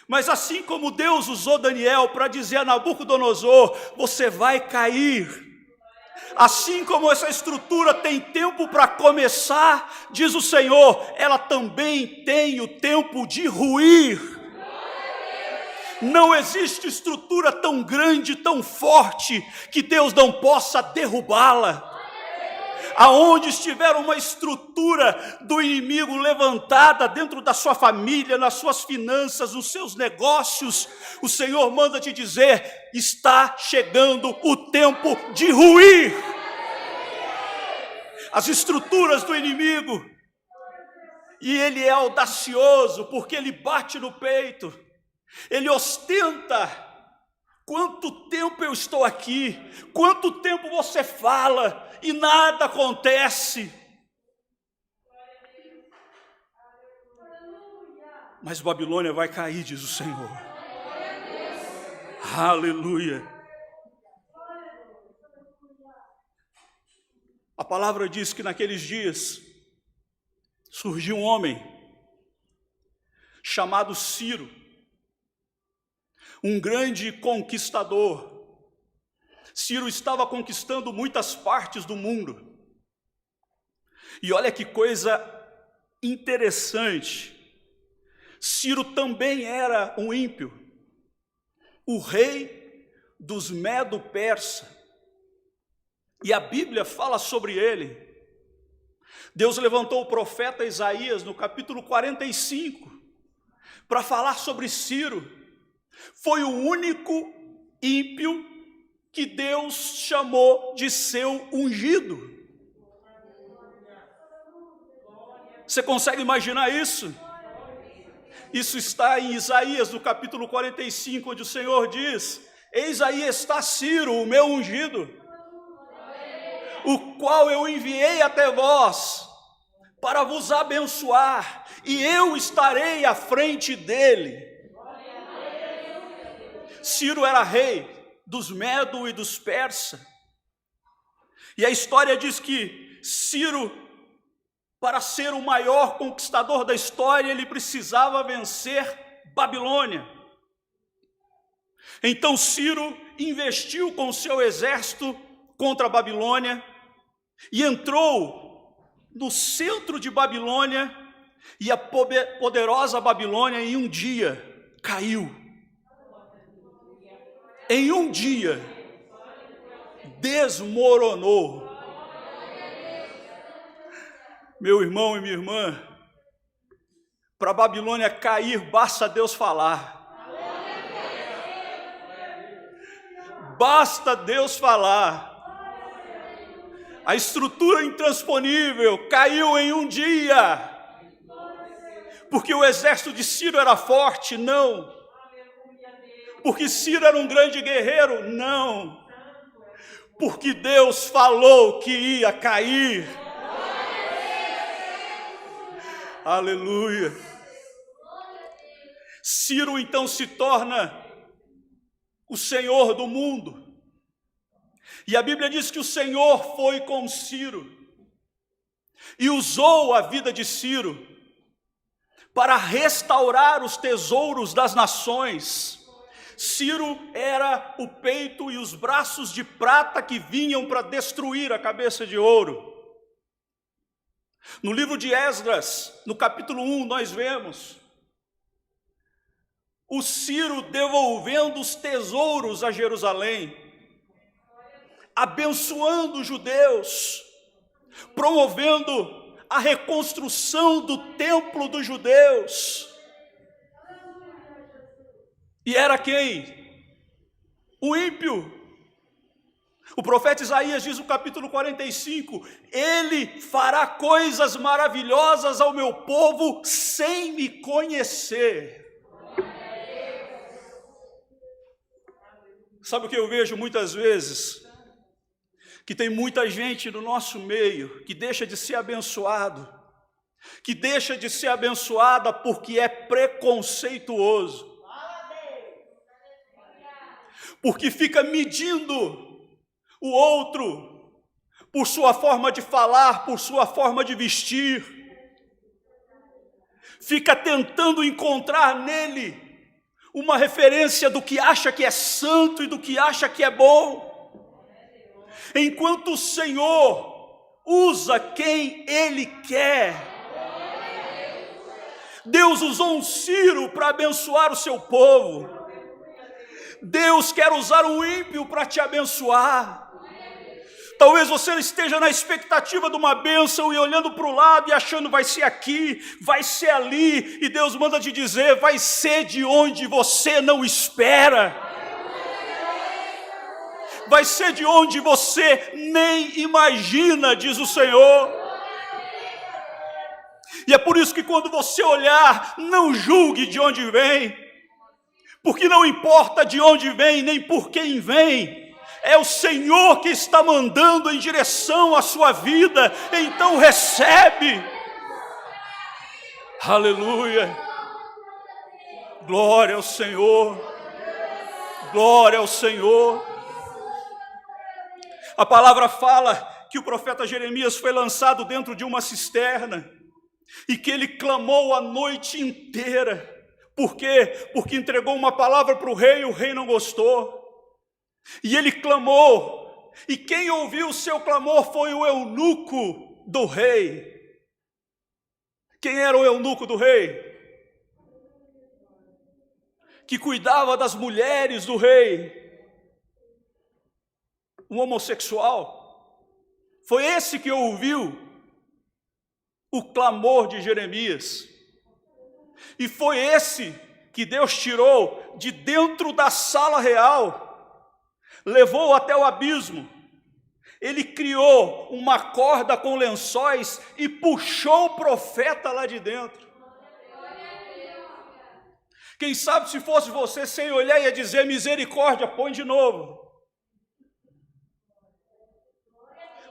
Mas assim como Deus usou Daniel para dizer a Nabucodonosor: você vai cair, assim como essa estrutura tem tempo para começar, diz o Senhor, ela também tem o tempo de ruir. Não existe estrutura tão grande, tão forte, que Deus não possa derrubá-la. Aonde estiver uma estrutura do inimigo levantada dentro da sua família, nas suas finanças, nos seus negócios, o Senhor manda te dizer: está chegando o tempo de ruir as estruturas do inimigo. E ele é audacioso, porque ele bate no peito, ele ostenta. Quanto tempo eu estou aqui? Quanto tempo você fala e nada acontece? Mas Babilônia vai cair, diz o Senhor. Aleluia. A palavra diz que naqueles dias surgiu um homem chamado Ciro, um grande conquistador. Ciro estava conquistando muitas partes do mundo. E olha que coisa interessante. Ciro também era um ímpio, o rei dos Medo-Persa. E a Bíblia fala sobre ele. Deus levantou o profeta Isaías no capítulo 45 para falar sobre Ciro. Foi o único ímpio que Deus chamou de seu ungido. Você consegue imaginar isso? Isso está em Isaías, no capítulo 45, onde o Senhor diz: eis aí está Ciro, o meu ungido, o qual eu enviei até vós, para vos abençoar, e eu estarei à frente dele. Ciro era rei dos Medo e dos Persa. E a história diz que Ciro, para ser o maior conquistador da história, ele precisava vencer Babilônia. Então Ciro investiu com seu exército contra a Babilônia e entrou no centro de Babilônia, e a poderosa Babilônia em um dia caiu. Em um dia, desmoronou. Meu irmão e minha irmã, para a Babilônia cair, basta Deus falar. Basta Deus falar. A estrutura intransponível caiu em um dia. Porque o exército de Ciro era forte? Não. Porque Ciro era um grande guerreiro? Não. Porque Deus falou que ia cair. Aleluia. Ciro então se torna o senhor do mundo. E a Bíblia diz que o Senhor foi com Ciro e usou a vida de Ciro para restaurar os tesouros das nações. Ciro era o peito e os braços de prata que vinham para destruir a cabeça de ouro. No livro de Esdras, no capítulo 1, nós vemos o Ciro devolvendo os tesouros a Jerusalém, abençoando os judeus, promovendo a reconstrução do templo dos judeus. E era quem? O ímpio. O profeta Isaías diz no capítulo 45, ele fará coisas maravilhosas ao meu povo sem me conhecer. Sabe o que eu vejo muitas vezes? Que tem muita gente no nosso meio que deixa de ser abençoado, que deixa de ser abençoada porque é preconceituoso, porque fica medindo o outro por sua forma de falar, por sua forma de vestir, fica tentando encontrar nele uma referência do que acha que é santo e do que acha que é bom, enquanto o Senhor usa quem Ele quer. Deus usou um Ciro para abençoar o seu povo. Deus quer usar um ímpio para te abençoar. Talvez você esteja na expectativa de uma bênção e olhando para o lado e achando vai ser aqui, vai ser ali, e Deus manda te dizer, vai ser de onde você não espera. Vai ser de onde você nem imagina, diz o Senhor. E é por isso que quando você olhar, não julgue de onde vem, porque não importa de onde vem, nem por quem vem, é o Senhor que está mandando em direção à sua vida, então recebe. Aleluia. Glória ao Senhor. Glória ao Senhor. A palavra fala que o profeta Jeremias foi lançado dentro de uma cisterna e que ele clamou a noite inteira. Por quê? Porque entregou uma palavra para o rei não gostou. E ele clamou, e quem ouviu o seu clamor foi o eunuco do rei. Quem era o eunuco do rei? Que cuidava das mulheres do rei. Um homossexual. Foi esse que ouviu o clamor de Jeremias. E foi esse que Deus tirou de dentro da sala real, levou até o abismo. Ele criou uma corda com lençóis e puxou o profeta lá de dentro. Quem sabe se fosse você, sem olhar, ia dizer misericórdia, põe de novo.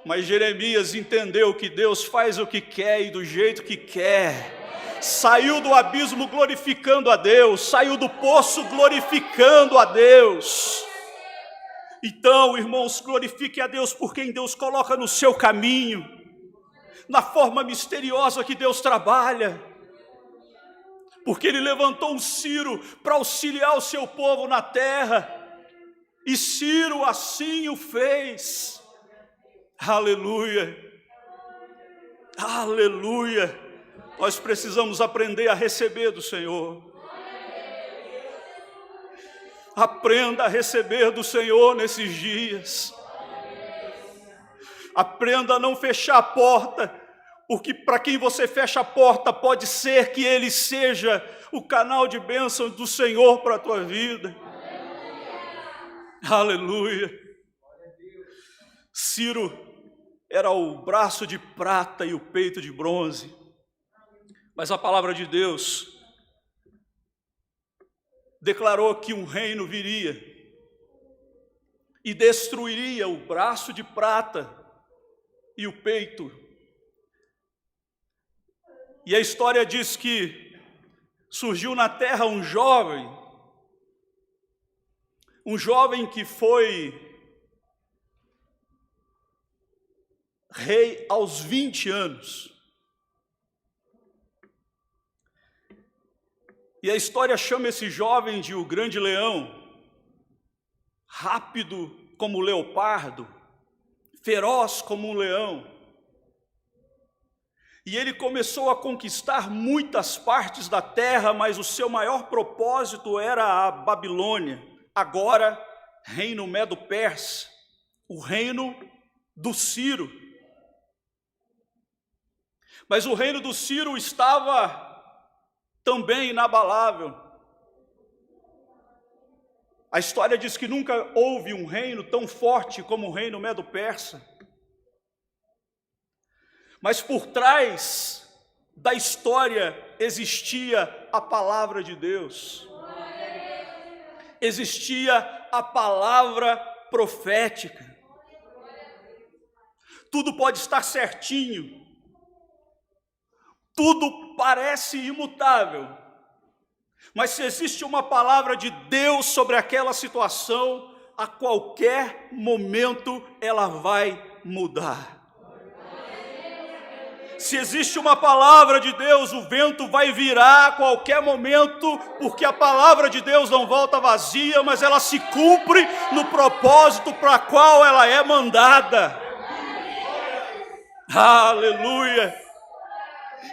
Mas Jeremias entendeu que Deus faz o que quer e do jeito que quer. Saiu do abismo glorificando a Deus, saiu do poço glorificando a Deus. Então, irmãos, glorifique a Deus por quem Deus coloca no seu caminho, na forma misteriosa que Deus trabalha, porque Ele levantou um Ciro para auxiliar o seu povo na terra, e Ciro assim o fez. Aleluia, aleluia. Nós precisamos aprender a receber do Senhor. Aprenda a receber do Senhor nesses dias. Aprenda a não fechar a porta, porque para quem você fecha a porta, pode ser que ele seja o canal de bênção do Senhor para a tua vida. Aleluia. Ciro era o braço de prata e o peito de bronze, mas a palavra de Deus declarou que um reino viria e destruiria o braço de prata e o peito. E a história diz que surgiu na terra um jovem que foi rei aos 20 anos. E a história chama esse jovem de o grande leão, rápido como o leopardo, feroz como um leão. E ele começou a conquistar muitas partes da terra, mas o seu maior propósito era a Babilônia, agora reino Medo-Persa, o reino do Ciro. Mas o reino do Ciro estava também inabalável. A história diz que nunca houve um reino tão forte como o reino Medo-Persa. Mas por trás da história existia a palavra de Deus. Existia a palavra profética. Tudo pode estar certinho. Tudo parece imutável, mas se existe uma palavra de Deus sobre aquela situação, a qualquer momento ela vai mudar. Se existe uma palavra de Deus, o vento vai virar a qualquer momento, porque a palavra de Deus não volta vazia, mas ela se cumpre no propósito para qual ela é mandada. Aleluia!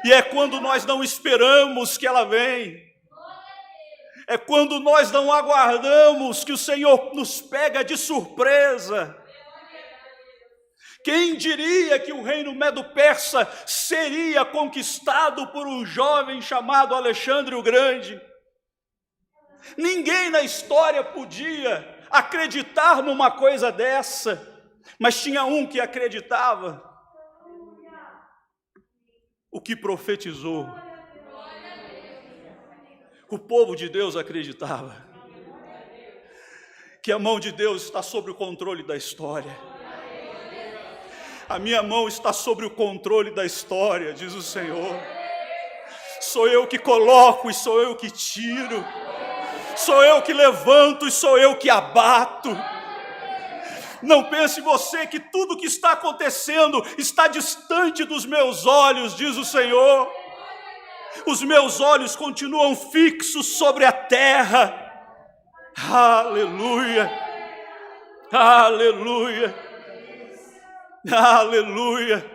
E é quando nós não esperamos que ela vem. É quando nós não aguardamos que o Senhor nos pega de surpresa. Quem diria que o reino medo-persa seria conquistado por um jovem chamado Alexandre o Grande? Ninguém na história podia acreditar numa coisa dessa, mas tinha um que acreditava. O que profetizou. O povo de Deus acreditava que a mão de Deus está sobre o controle da história. A minha mão está sobre o controle da história, diz o Senhor. Sou eu que coloco e sou eu que tiro. Sou eu que levanto e sou eu que abato. Não pense você que tudo que está acontecendo está distante dos meus olhos, diz o Senhor. Os meus olhos continuam fixos sobre a terra. Aleluia, aleluia, aleluia.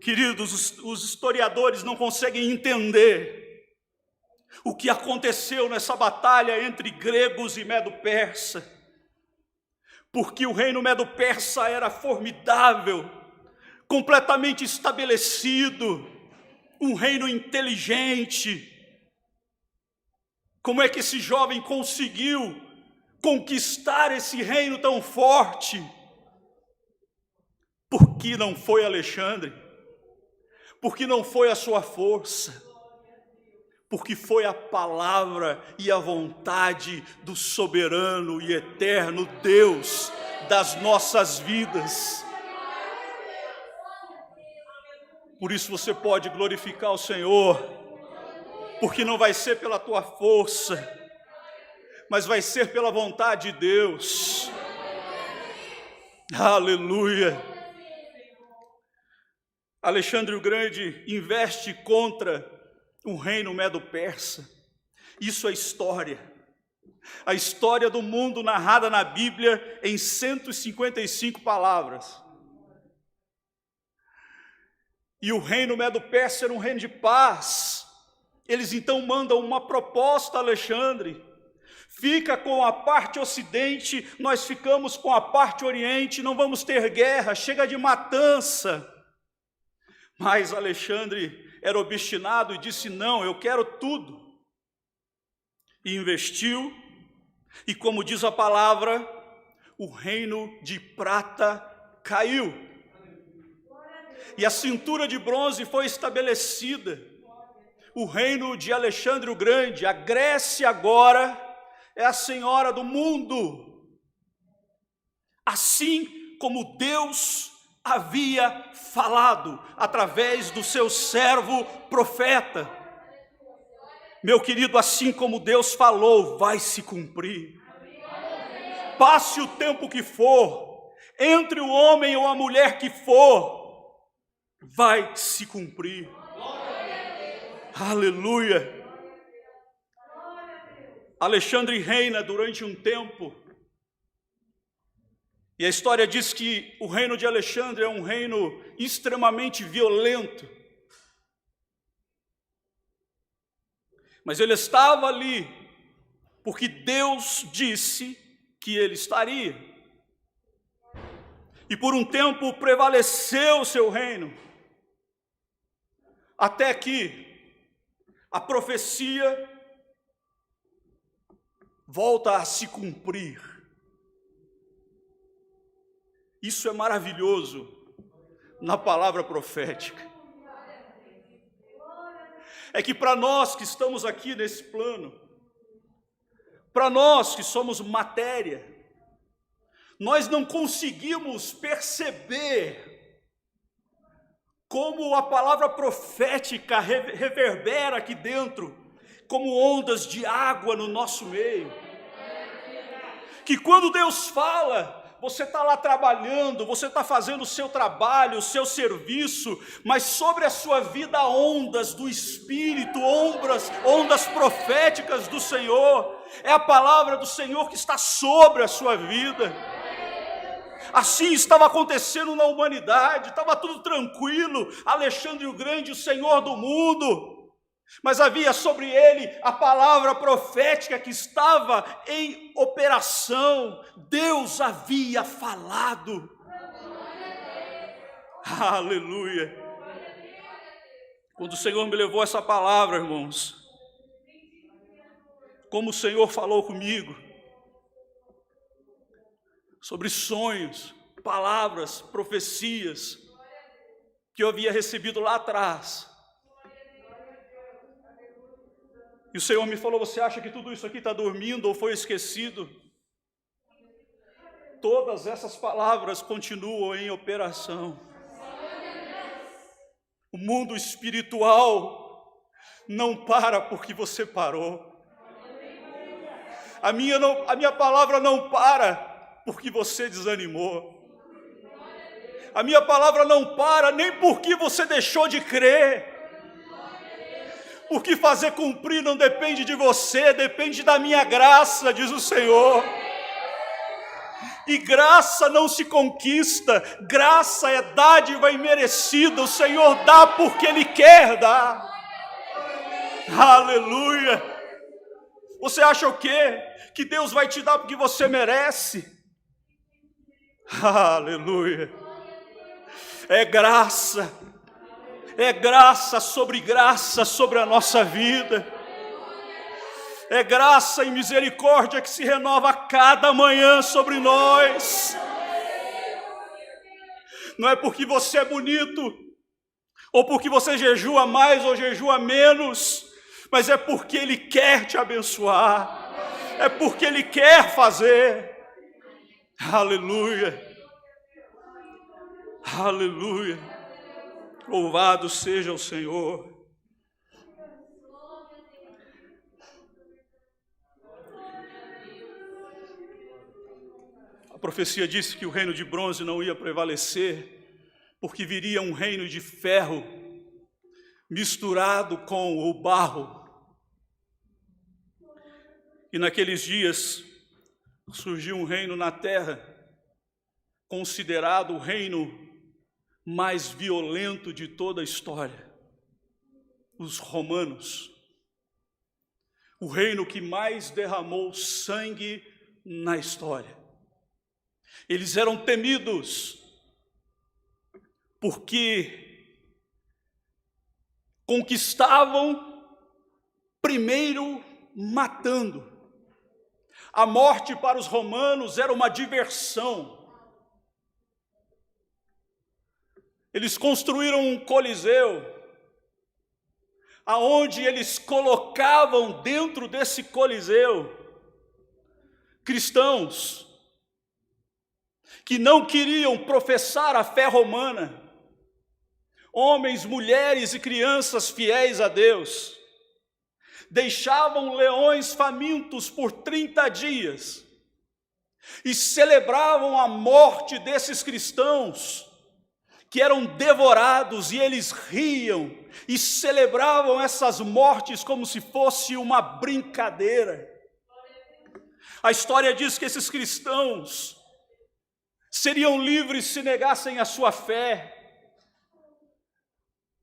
Queridos, os historiadores não conseguem entender o que aconteceu nessa batalha entre gregos e medo-persa, porque o reino medo-persa era formidável, completamente estabelecido, um reino inteligente. Como é que esse jovem conseguiu conquistar esse reino tão forte? Porque não foi Alexandre, porque não foi a sua força, porque foi a palavra e a vontade do soberano e eterno Deus das nossas vidas. Por isso você pode glorificar o Senhor, porque não vai ser pela tua força, mas vai ser pela vontade de Deus. Aleluia. Alexandre o Grande investe contra um reino medo-persa. Isso é história. A história do mundo narrada na Bíblia em 155 palavras. E o reino medo-persa era um reino de paz. Eles então mandam uma proposta a Alexandre. Fica com a parte ocidente, nós ficamos com a parte oriente, não vamos ter guerra, chega de matança. Mas Alexandre era obstinado e disse: não, eu quero tudo. E investiu, e como diz a palavra, o reino de prata caiu. E a cintura de bronze foi estabelecida. O reino de Alexandre o Grande, a Grécia agora é a senhora do mundo. Assim como Deus havia falado através do seu servo profeta. Meu querido, assim como Deus falou, vai se cumprir. Passe o tempo que for, entre o homem ou a mulher que for, vai se cumprir. Aleluia. Alexandre reina durante um tempo. E a história diz que o reino de Alexandre é um reino extremamente violento. Mas ele estava ali porque Deus disse que ele estaria. E por um tempo prevaleceu o seu reino. Até que a profecia volta a se cumprir. Isso é maravilhoso na palavra profética. É que para nós que estamos aqui nesse plano, para nós que somos matéria, nós não conseguimos perceber como a palavra profética reverbera aqui dentro, como ondas de água no nosso meio. Que quando Deus fala, você está lá trabalhando, você está fazendo o seu trabalho, o seu serviço, mas sobre a sua vida ondas do Espírito, ondas proféticas do Senhor. É a palavra do Senhor que está sobre a sua vida. Assim estava acontecendo na humanidade, estava tudo tranquilo. Alexandre o Grande, o Senhor do mundo. Mas havia sobre ele a palavra profética que estava em operação. Deus havia falado. Aleluia. Quando o Senhor me levou essa palavra, irmãos, como o Senhor falou comigo, sobre sonhos, palavras, profecias, que eu havia recebido lá atrás. E o Senhor me falou: você acha que tudo isso aqui está dormindo ou foi esquecido? Todas essas palavras continuam em operação. O mundo espiritual não para porque você parou. A minha palavra não para porque você desanimou. A minha palavra não para nem porque você deixou de crer. Porque fazer cumprir não depende de você, depende da minha graça, diz o Senhor. E graça não se conquista, graça é dádiva imerecida, o Senhor dá porque Ele quer dar. Aleluia! Você acha o quê? Que Deus vai te dar porque você merece? Aleluia! É graça sobre a nossa vida. É graça e misericórdia que se renova a cada manhã sobre nós. Não é porque você é bonito, ou porque você jejua mais ou jejua menos, mas é porque Ele quer te abençoar. É porque Ele quer fazer. Aleluia. Aleluia. Louvado seja o Senhor. A profecia disse que o reino de bronze não ia prevalecer, porque viria um reino de ferro misturado com o barro. E naqueles dias surgiu um reino na terra, considerado o reino mais violento de toda a história, os romanos. O reino que mais derramou sangue na história. Eles eram temidos, porque conquistavam primeiro matando. A morte para os romanos era uma diversão. Eles construíram um coliseu, aonde eles colocavam dentro desse coliseu cristãos que não queriam professar a fé romana, homens, mulheres e crianças fiéis a Deus, deixavam leões famintos por 30 dias e celebravam a morte desses cristãos que eram devorados, e eles riam e celebravam essas mortes como se fosse uma brincadeira. A história diz que esses cristãos seriam livres se negassem a sua fé,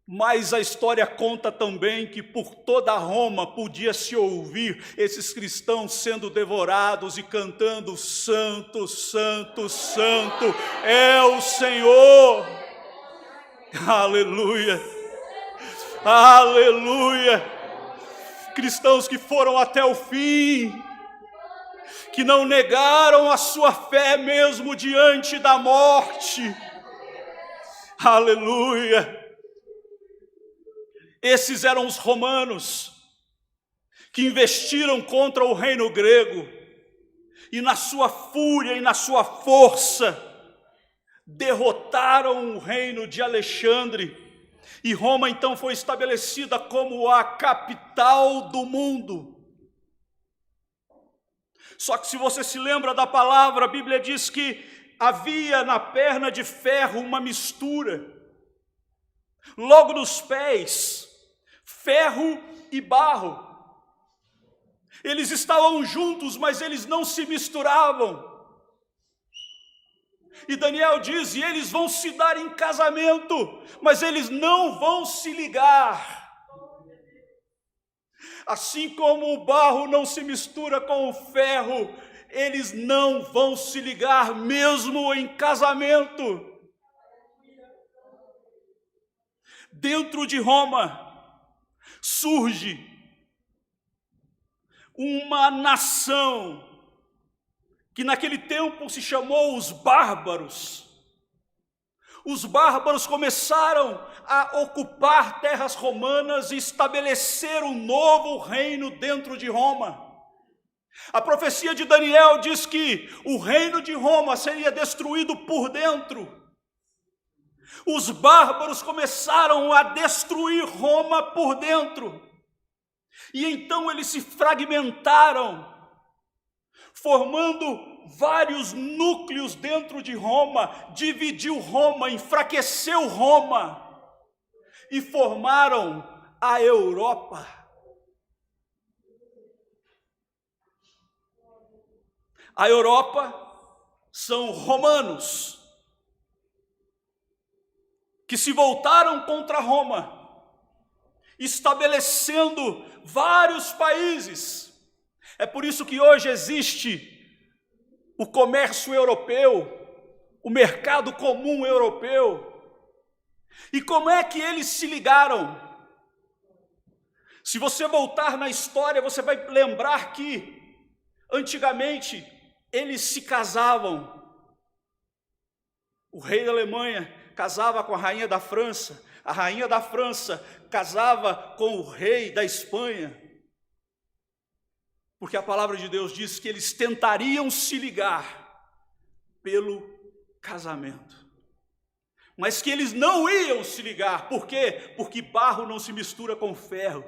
mas a história conta também que por toda Roma podia-se ouvir esses cristãos sendo devorados e cantando: Santo, Santo, Santo é o Senhor. Aleluia, aleluia. Cristãos que foram até o fim, que não negaram a sua fé mesmo diante da morte. Aleluia. Esses eram os romanos que investiram contra o reino grego e na sua fúria e na sua força derrotaram o reino de Alexandre, e Roma então foi estabelecida como a capital do mundo. Só que se você se lembra da palavra, a Bíblia diz que havia na perna de ferro uma mistura, logo nos pés, ferro e barro. Eles estavam juntos, mas eles não se misturavam. E Daniel diz: e eles vão se dar em casamento, mas eles não vão se ligar. Assim como o barro não se mistura com o ferro, eles não vão se ligar mesmo em casamento. dentro de Roma, surge uma nação que naquele tempo se chamou os bárbaros. Os bárbaros começaram a ocupar terras romanas e estabelecer um novo reino dentro de Roma. A profecia de Daniel diz que o reino de Roma seria destruído por dentro. Os bárbaros começaram a destruir Roma por dentro. E então eles se fragmentaram, formando vários núcleos dentro de Roma, dividiu Roma, enfraqueceu Roma e formaram a Europa. A Europa são romanos que se voltaram contra Roma, estabelecendo vários países. É por isso que hoje existe o comércio europeu, o mercado comum europeu. E como é que eles se ligaram? Se você voltar na história, você vai lembrar que, antigamente, eles se casavam. O rei da Alemanha casava com a rainha da França, a rainha da França casava com o rei da Espanha. Porque a palavra de Deus diz que eles tentariam se ligar pelo casamento. Mas que eles não iam se ligar. Por quê? Porque barro não se mistura com ferro.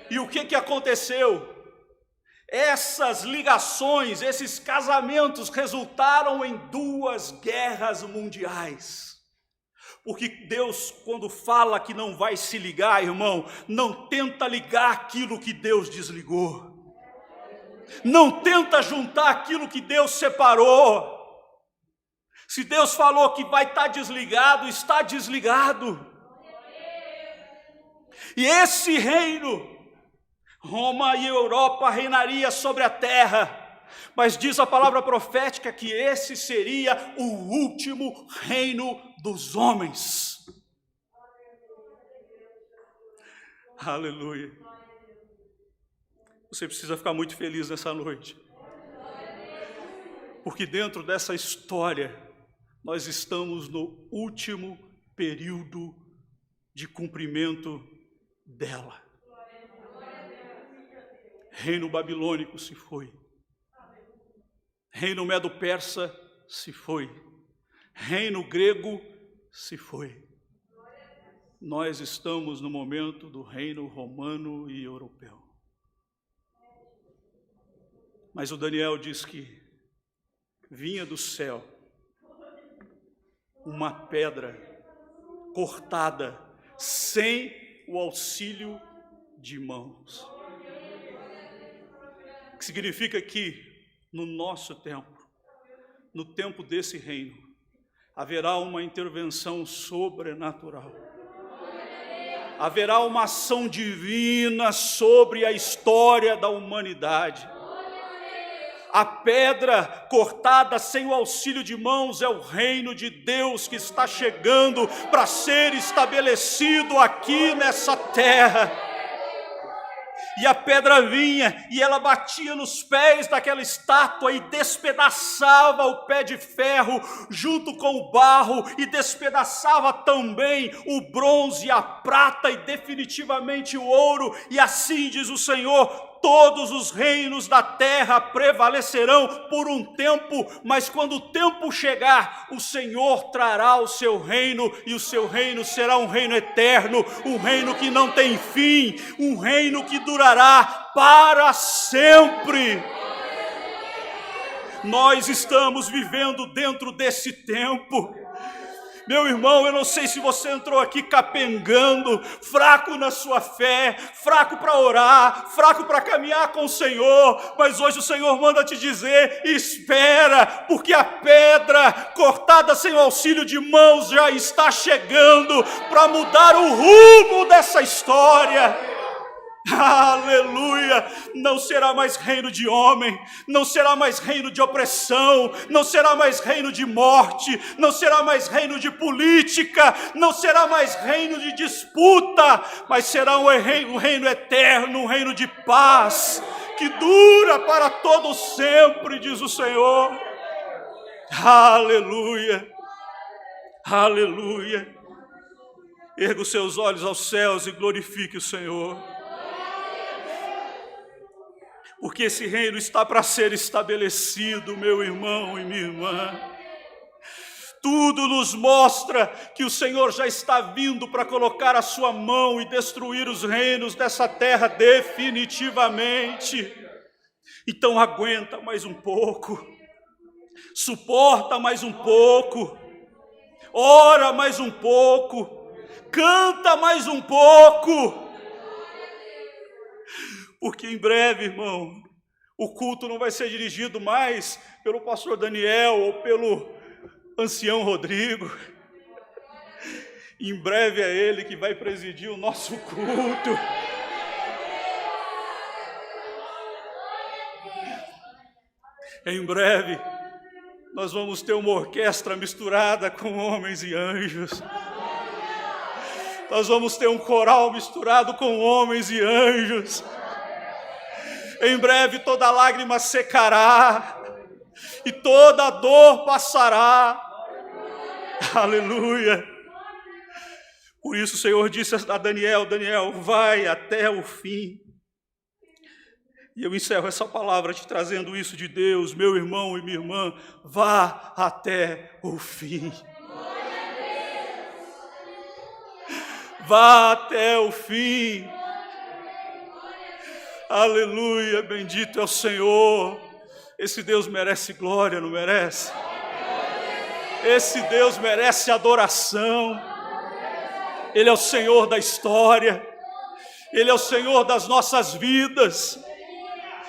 E o que aconteceu? Essas ligações, esses casamentos resultaram em 2 guerras mundiais. Porque Deus, quando fala que não vai se ligar, irmão, não tenta ligar aquilo que Deus desligou. Não tenta juntar aquilo que Deus separou. Se Deus falou que vai estar desligado, está desligado. E esse reino, Roma e Europa, reinaria sobre a terra. Mas diz a palavra profética que esse seria o último reino dos homens. Aleluia. Você precisa ficar muito feliz nessa noite. Porque dentro dessa história, nós estamos no último período de cumprimento dela. Reino babilônico se foi. Reino medo-persa se foi. Reino grego se foi. Nós estamos no momento do reino romano e europeu. Mas o Daniel diz que vinha do céu uma pedra cortada sem o auxílio de mãos. O que significa que no nosso tempo, no tempo desse reino, haverá uma intervenção sobrenatural. Haverá uma ação divina sobre a história da humanidade. A pedra cortada sem o auxílio de mãos é o reino de Deus que está chegando para ser estabelecido aqui nessa terra. E a pedra vinha e ela batia nos pés daquela estátua e despedaçava o pé de ferro junto com o barro e despedaçava também o bronze, a prata e definitivamente o ouro. E assim diz o Senhor: todos os reinos da terra prevalecerão por um tempo, mas quando o tempo chegar, o Senhor trará o seu reino, e o seu reino será um reino eterno, um reino que não tem fim, um reino que durará para sempre. Nós estamos vivendo dentro desse tempo. Meu irmão, eu não sei se você entrou aqui capengando, fraco na sua fé, fraco para orar, fraco para caminhar com o Senhor, mas hoje o Senhor manda te dizer: espera, porque a pedra cortada sem o auxílio de mãos já está chegando para mudar o rumo dessa história. Aleluia! Não será mais reino de homem, não será mais reino de opressão, não será mais reino de morte, não será mais reino de política, não será mais reino de disputa, mas será um reino eterno, um reino de paz, que dura para todo sempre, diz o Senhor. Aleluia! Aleluia! Erga os seus olhos aos céus e glorifique o Senhor. Porque esse reino está para ser estabelecido, meu irmão e minha irmã. Tudo nos mostra que o Senhor já está vindo para colocar a sua mão e destruir os reinos dessa terra definitivamente. Então aguenta mais um pouco, suporta mais um pouco, ora mais um pouco, canta mais um pouco. Porque em breve, irmão, o culto não vai ser dirigido mais pelo pastor Daniel ou pelo ancião Rodrigo. Em breve é ele que vai presidir o nosso culto. Em breve, nós vamos ter uma orquestra misturada com homens e anjos. Nós vamos ter um coral misturado com homens e anjos. Em breve toda lágrima secará e toda dor passará. Aleluia! Por isso o Senhor disse a Daniel: Daniel, vai até o fim. E eu encerro essa palavra te trazendo isso de Deus, meu irmão e minha irmã, vá até o fim. Vá até o fim. Aleluia, bendito é o Senhor. Esse Deus merece glória, não merece? Esse Deus merece adoração. Ele é o Senhor da história. Ele é o Senhor das nossas vidas.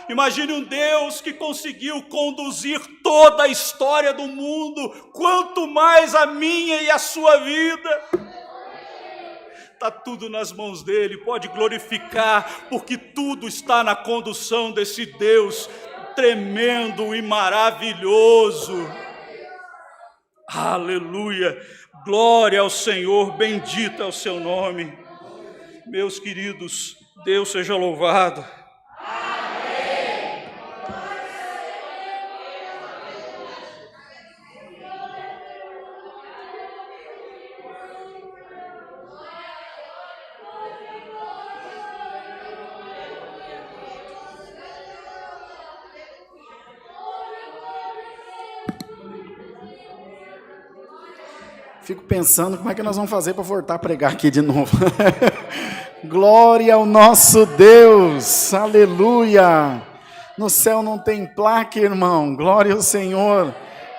Imagine um Deus que conseguiu conduzir toda a história do mundo, quanto mais a minha e a sua vida. Está tudo nas mãos dele, pode glorificar, porque tudo está na condução desse Deus tremendo e maravilhoso. Aleluia, glória ao Senhor, bendito é o seu nome. Meus queridos, Deus seja louvado. Fico pensando como é que nós vamos fazer para voltar a pregar aqui de novo. Glória ao nosso Deus, aleluia. No céu não tem placa, irmão, glória ao Senhor.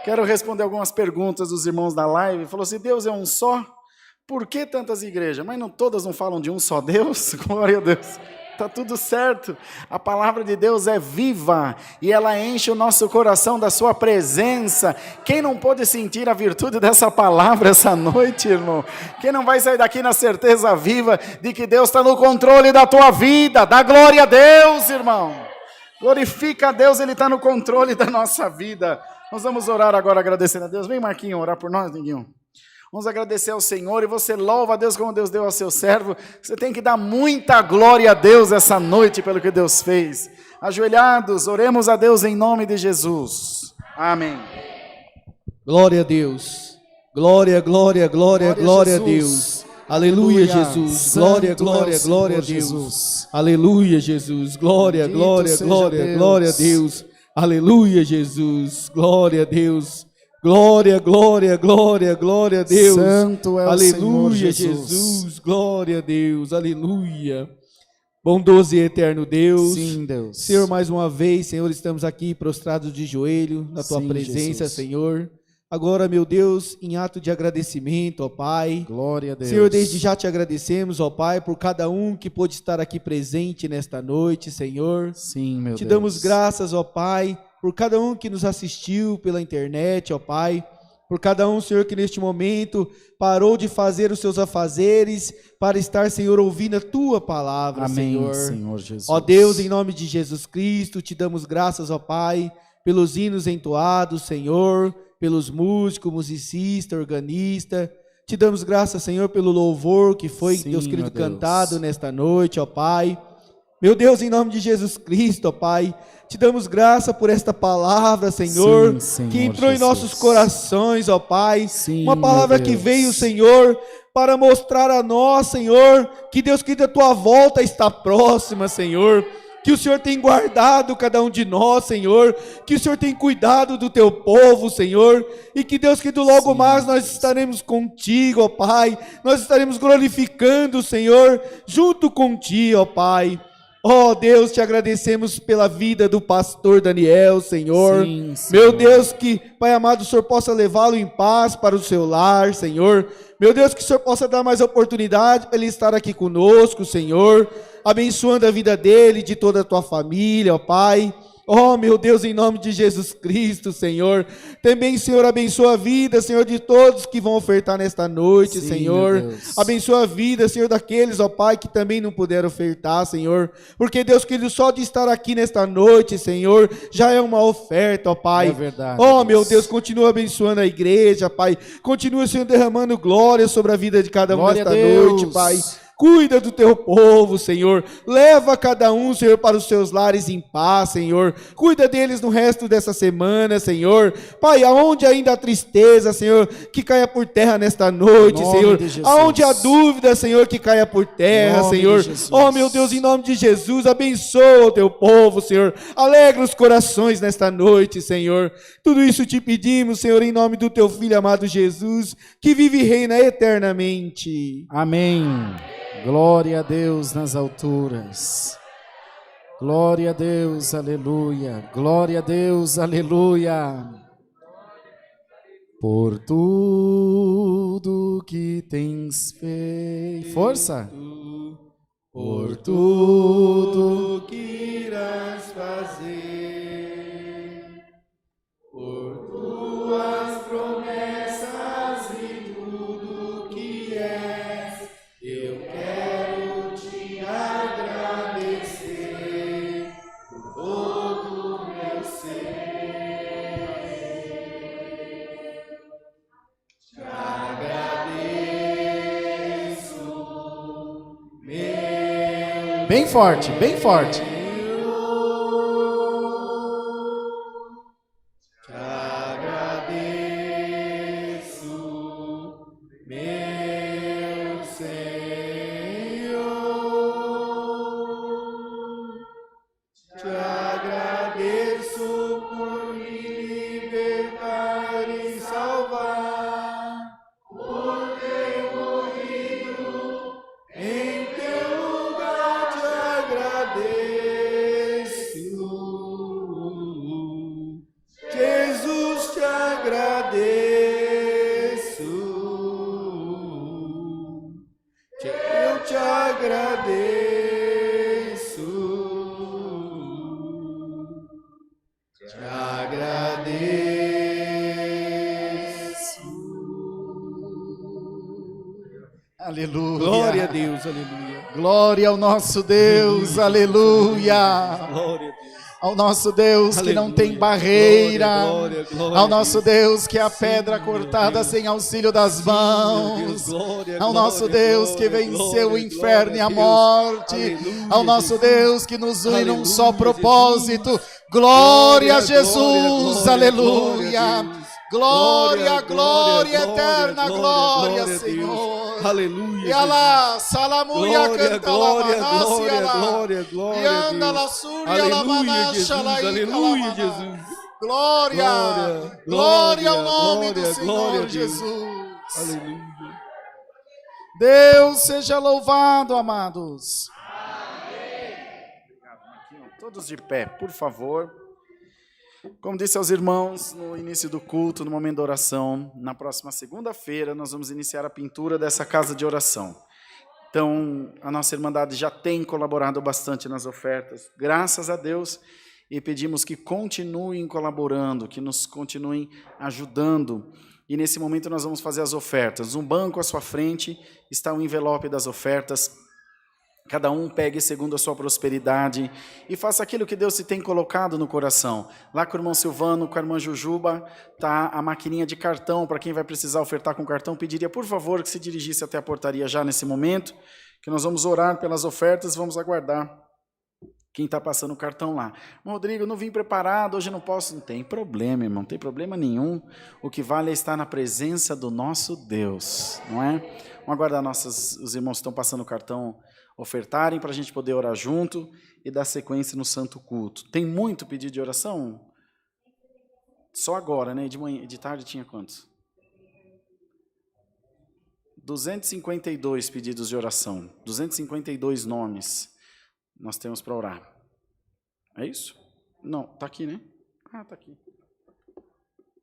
Quero responder algumas perguntas dos irmãos da live. Falou assim: Deus é um só? Por que tantas igrejas? Mas não, todas não falam de um só Deus? Glória a Deus. Está tudo certo, a palavra de Deus é viva e ela enche o nosso coração da sua presença. Quem não pôde sentir a virtude dessa palavra essa noite, irmão? Quem não vai sair daqui na certeza viva de que Deus está no controle da tua vida? Dá glória a Deus, irmão. Glorifica a Deus, Ele está no controle da nossa vida. Nós vamos orar agora agradecendo a Deus. Vem, Marquinhos, orar por nós, Ninguinho. Vamos agradecer ao Senhor, e você louva a Deus como Deus deu ao seu servo. Você tem que dar muita glória a Deus essa noite pelo que Deus fez. Ajoelhados, oremos a Deus em nome de Jesus. Amém. Glória a Deus. Glória, glória, glória, glória a Deus. Aleluia, Jesus. Glória, glória, glória a Deus. Aleluia, Jesus. Glória, glória, glória, glória a Deus. Aleluia, Jesus. Glória a Deus. Glória, glória, glória, glória a Deus. Santo é o Senhor Aleluia, Jesus. Jesus. Glória a Deus. Aleluia. Bondoso e eterno Deus. Sim, Deus. Senhor, mais uma vez, Senhor, estamos aqui prostrados de joelho na Tua Sim, presença, Jesus. Senhor. Agora, meu Deus, em ato de agradecimento, ó Pai. Glória a Deus. Senhor, desde já te agradecemos, ó Pai, por cada um que pôde estar aqui presente nesta noite, Senhor. Sim, meu Te Deus. damos graças, ó Pai, por cada um que nos assistiu pela internet, ó Pai. por cada um, Senhor, que neste momento parou de fazer os seus afazeres para estar, Senhor, ouvindo a Tua palavra, Amém, Senhor. Senhor Jesus. Ó Deus, em nome de Jesus Cristo, te damos graças, ó Pai, pelos hinos entoados, Senhor, pelos músicos, musicista, organista. Te damos graças, Senhor, pelo louvor que foi, Sim, Deus querido, ó Deus. cantado nesta noite, ó Pai. Meu Deus, em nome de Jesus Cristo, ó Pai, te damos graça por esta palavra, Senhor, Sim, Senhor que entrou em Jesus. nossos corações, ó Pai. Sim, Uma palavra meu que Deus. veio, Senhor, para mostrar a nós, Senhor, que Deus querido, a tua volta está próxima, Senhor. Que o Senhor tem guardado cada um de nós, Senhor. Que o Senhor tem cuidado do teu povo, Senhor. E que Deus querido, logo Sim, mais nós estaremos contigo, ó Pai. Nós estaremos glorificando o Senhor junto contigo, ó Pai. Ó Deus, te agradecemos pela vida do pastor Daniel, Senhor. Sim, Meu Senhor. Deus, que, Pai amado, o Senhor possa levá-lo em paz para o seu lar, Senhor. Meu Deus, que o Senhor possa dar mais oportunidade para ele estar aqui conosco, Senhor. Abençoando a vida dele e de toda a tua família, ó Pai. Oh, meu Deus, em nome de Jesus Cristo, Senhor. Também, Senhor, abençoa a vida, Senhor, de todos que vão ofertar nesta noite, Sim, Senhor. meu Deus. Abençoa a vida, Senhor, daqueles, ó Pai, que também não puderam ofertar, Senhor. Porque, Deus querido, só de estar aqui nesta noite, Senhor, já é uma oferta, ó Pai. É verdade, Oh, Deus. meu Deus, continua abençoando a igreja, Pai. Continua, Senhor, derramando glória sobre a vida de cada um Glória nesta a Deus. noite, Pai. Cuida do teu povo, Senhor. Leva cada um, Senhor, para os seus lares em paz, Senhor. Cuida deles no resto dessa semana, Senhor. Pai, aonde ainda há tristeza, Senhor, que caia por terra nesta noite, Em nome Senhor. de Jesus. Aonde há dúvida, Senhor, que caia por terra, Em nome Senhor. de Jesus. Oh, meu Deus, em nome de Jesus, abençoa o teu povo, Senhor. Alegra os corações nesta noite, Senhor. Tudo isso te pedimos, Senhor, em nome do teu Filho amado Jesus, que vive e reina eternamente. Amém. Glória a Deus nas alturas. Glória a Deus, aleluia. Glória a Deus, aleluia. Por tudo que tens feito. Força. Por tudo que irás fazer, por tuas promessas e tudo que és, eu quero te agradecer por todo o meu ser. Te agradeço, meu Bem forte, bem forte. Te agradeço, meu Senhor. Te agradeço por me libertar e salvar, por ter morrido em teu lugar. Te agradeço, Jesus, te agradeço, eu te agradeço, te agradeço. Aleluia. Glória a Deus, aleluia. Glória ao nosso Deus, aleluia. Glória a Deus. Ao nosso Deus que não tem Aleluia. barreira. Glória, glória, Ao nosso glória. Deus que é a pedra Sim, cortada meu Deus. sem auxílio das mãos. Meu Deus, glória, Ao nosso glória, Deus que glória, venceu o glória, inferno e a glória, morte. Deus. Aleluia, Ao nosso Jesus. Deus que nos une num só Aleluia, propósito. Jesus. Glória a Glória, Jesus, glória, aleluia. Deus. Glória, glória glória, eterna, glória, a Deus. Senhor. Aleluia. E alá, salamuia Glória, canta glória, la manassia glória, lá. glória, glória, E anda Deus. la súria la Aleluia, manascia Jesus, lá e aleluia, calamaná. Jesus. Glória, Glória, glória ao glória, nome do glória, Senhor glória a Deus. Jesus. Aleluia. Deus seja louvado, amados. Todos de pé, por favor. Como disse aos irmãos no início do culto, no momento da oração, na próxima segunda-feira nós vamos iniciar a pintura dessa casa de oração. Então, a nossa Irmandade já tem colaborado bastante nas ofertas, graças a Deus, e pedimos que continuem colaborando, que nos continuem ajudando. E nesse momento nós vamos fazer as ofertas. Um banco à sua frente está o envelope das ofertas. Cada um pegue segundo a sua prosperidade e faça aquilo que Deus te tem colocado no coração. Lá com o irmão Silvano, com a irmã Jujuba, está a maquininha de cartão. Para quem vai precisar ofertar com cartão, pediria, por favor, que se dirigisse até a portaria já nesse momento, que nós vamos orar pelas ofertas, vamos aguardar quem está passando o cartão lá. Rodrigo, não vim preparado, hoje não posso. Não tem problema, irmão, não tem problema nenhum. O que vale é estar na presença do nosso Deus, não é? Vamos aguardar os irmãos que estão passando o cartão ofertarem para a gente poder orar junto e dar sequência no santo culto. Tem muito pedido de oração? Só agora, né? De tarde tinha quantos? 252 pedidos de oração, 252 nomes nós temos para orar. É isso? Não, está aqui, né? Ah, está aqui.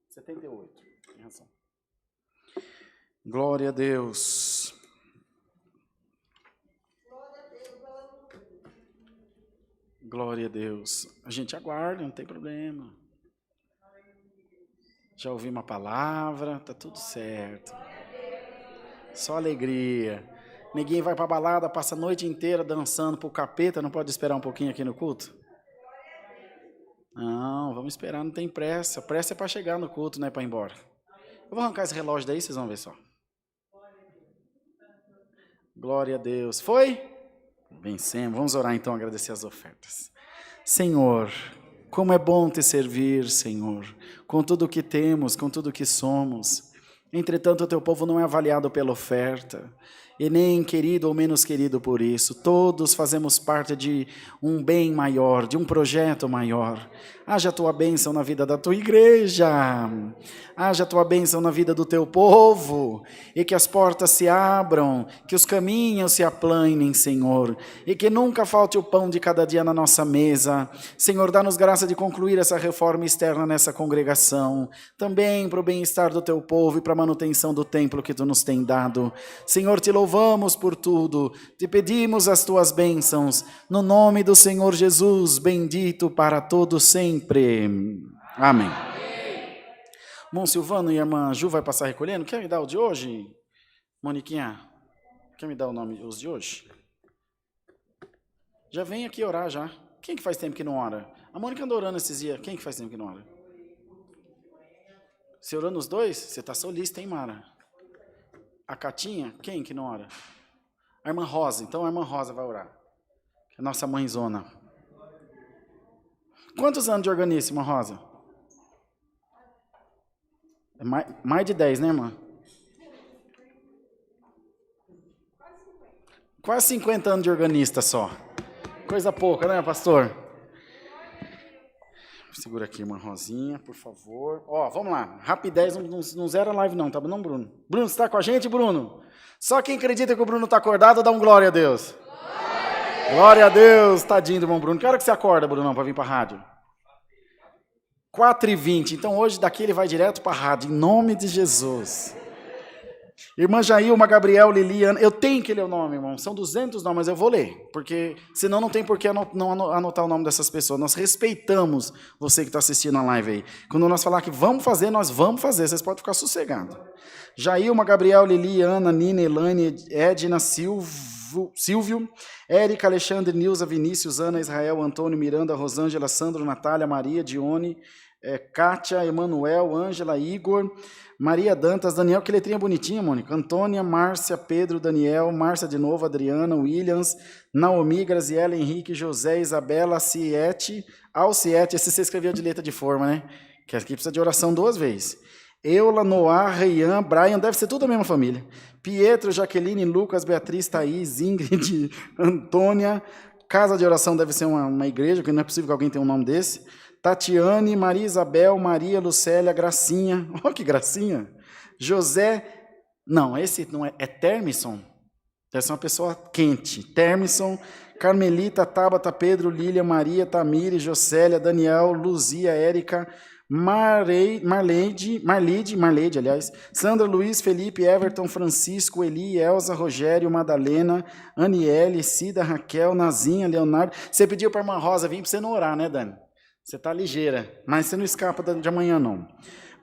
78, tem razão. Glória a Deus. Glória a Deus. A gente aguarda, não tem problema. Já ouvi uma palavra, tá tudo certo. Só alegria. Ninguém vai para a balada, passa a noite inteira dançando pro capeta, não pode esperar um pouquinho aqui no culto? Não, vamos esperar, não tem pressa. Pressa é para chegar no culto, não é para ir embora. Eu vou arrancar esse relógio daí, vocês vão ver só. Glória a Deus. Foi? Vencemos. Vamos orar então, agradecer as ofertas. Senhor, como é bom te servir, Senhor, com tudo o que temos, com tudo o que somos. Entretanto, o teu povo não é avaliado pela oferta, e nem querido ou menos querido por isso. Todos fazemos parte de um bem maior, de um projeto maior. Haja a tua bênção na vida da tua igreja, haja a tua bênção na vida do teu povo, e que as portas se abram, que os caminhos se aplanem, Senhor, e que nunca falte o pão de cada dia na nossa mesa. Senhor, dá-nos graça de concluir essa reforma externa nessa congregação, também para o bem-estar do teu povo e para a manutenção do templo que tu nos tem dado. Senhor, te louvamos por tudo, te pedimos as tuas bênçãos, no nome do Senhor Jesus, bendito para todos sempre. Amém. Irmão Silvano e a irmã Ju vai passar recolhendo. Quer me dar o de hoje, Moniquinha? Quer me dar o nome, os de hoje? Já vem aqui orar já. Quem que faz tempo que não ora? A Mônica andou orando esses dias. Quem que faz tempo que não ora? Você orando os dois? Você está solista, hein, Mara? A Catinha? Quem que não ora? A irmã Rosa. Então a irmã Rosa vai orar. Que é a nossa mãezona. Quantos anos de organista, irmã Rosa? É mais de 10, né, irmã? Quase 50 anos de organista só. Coisa pouca, né, pastor? Segura aqui, irmã Rosinha, por favor. Ó, vamos lá. Rapidez, não zera a live não, tá bom, não, Bruno? Bruno, você está com a gente, Bruno? Só quem acredita que o Bruno está acordado, dá um glória a Deus. Glória a Deus, tadinho do irmão Bruno. Que hora que você acorda, Brunão, para vir para a rádio? 4h20. Então hoje daqui ele vai direto para a rádio, em nome de Jesus. Irmã Jailma, Gabriel, Liliana, eu tenho que ler o nome, irmão. São 200 nomes, mas eu vou ler, porque senão não tem por que não anotar o nome dessas pessoas. Nós respeitamos você que está assistindo a live aí. Quando nós falar que vamos fazer, nós vamos fazer. Vocês podem ficar sossegados. Jailma, Gabriel, Liliana, Nina, Elaine, Edna, Silvio, Érica, Alexandre, Nilza, Vinícius, Ana, Israel, Antônio, Miranda, Rosângela, Sandro, Natália, Maria, Dione, Kátia, Emanuel, Ângela, Igor, Maria Dantas, Daniel, que letrinha bonitinha, Mônica, Antônia, Márcia, Pedro, Daniel, Márcia de novo, Adriana, Williams, Naomi, Graziela, Henrique, José, Isabela, Alciete, esse você escreveu de letra de forma, né? Que aqui precisa de oração 2 vezes. Eula, Noah, Reian, Brian, deve ser tudo a mesma família. Pietro, Jaqueline, Lucas, Beatriz, Thaís, Ingrid, Antônia. Casa de oração deve ser uma igreja, porque não é possível que alguém tenha um nome desse. Tatiane, Maria Isabel, Maria Lucélia, Gracinha. Olha que gracinha. José, não, esse não é Termisson. Deve ser uma pessoa quente. Termisson, Carmelita, Tabata, Pedro, Lília, Maria, Tamire, Jocélia, Daniel, Luzia, Érica, Marleide, aliás, Sandra, Luiz, Felipe, Everton, Francisco, Eli, Elza, Rogério, Madalena, Aniele, Cida, Raquel, Nazinha, Leonardo. Você pediu para a irmã Rosa vir para você não orar, né, Dani? Você está ligeira, mas você não escapa de amanhã, não.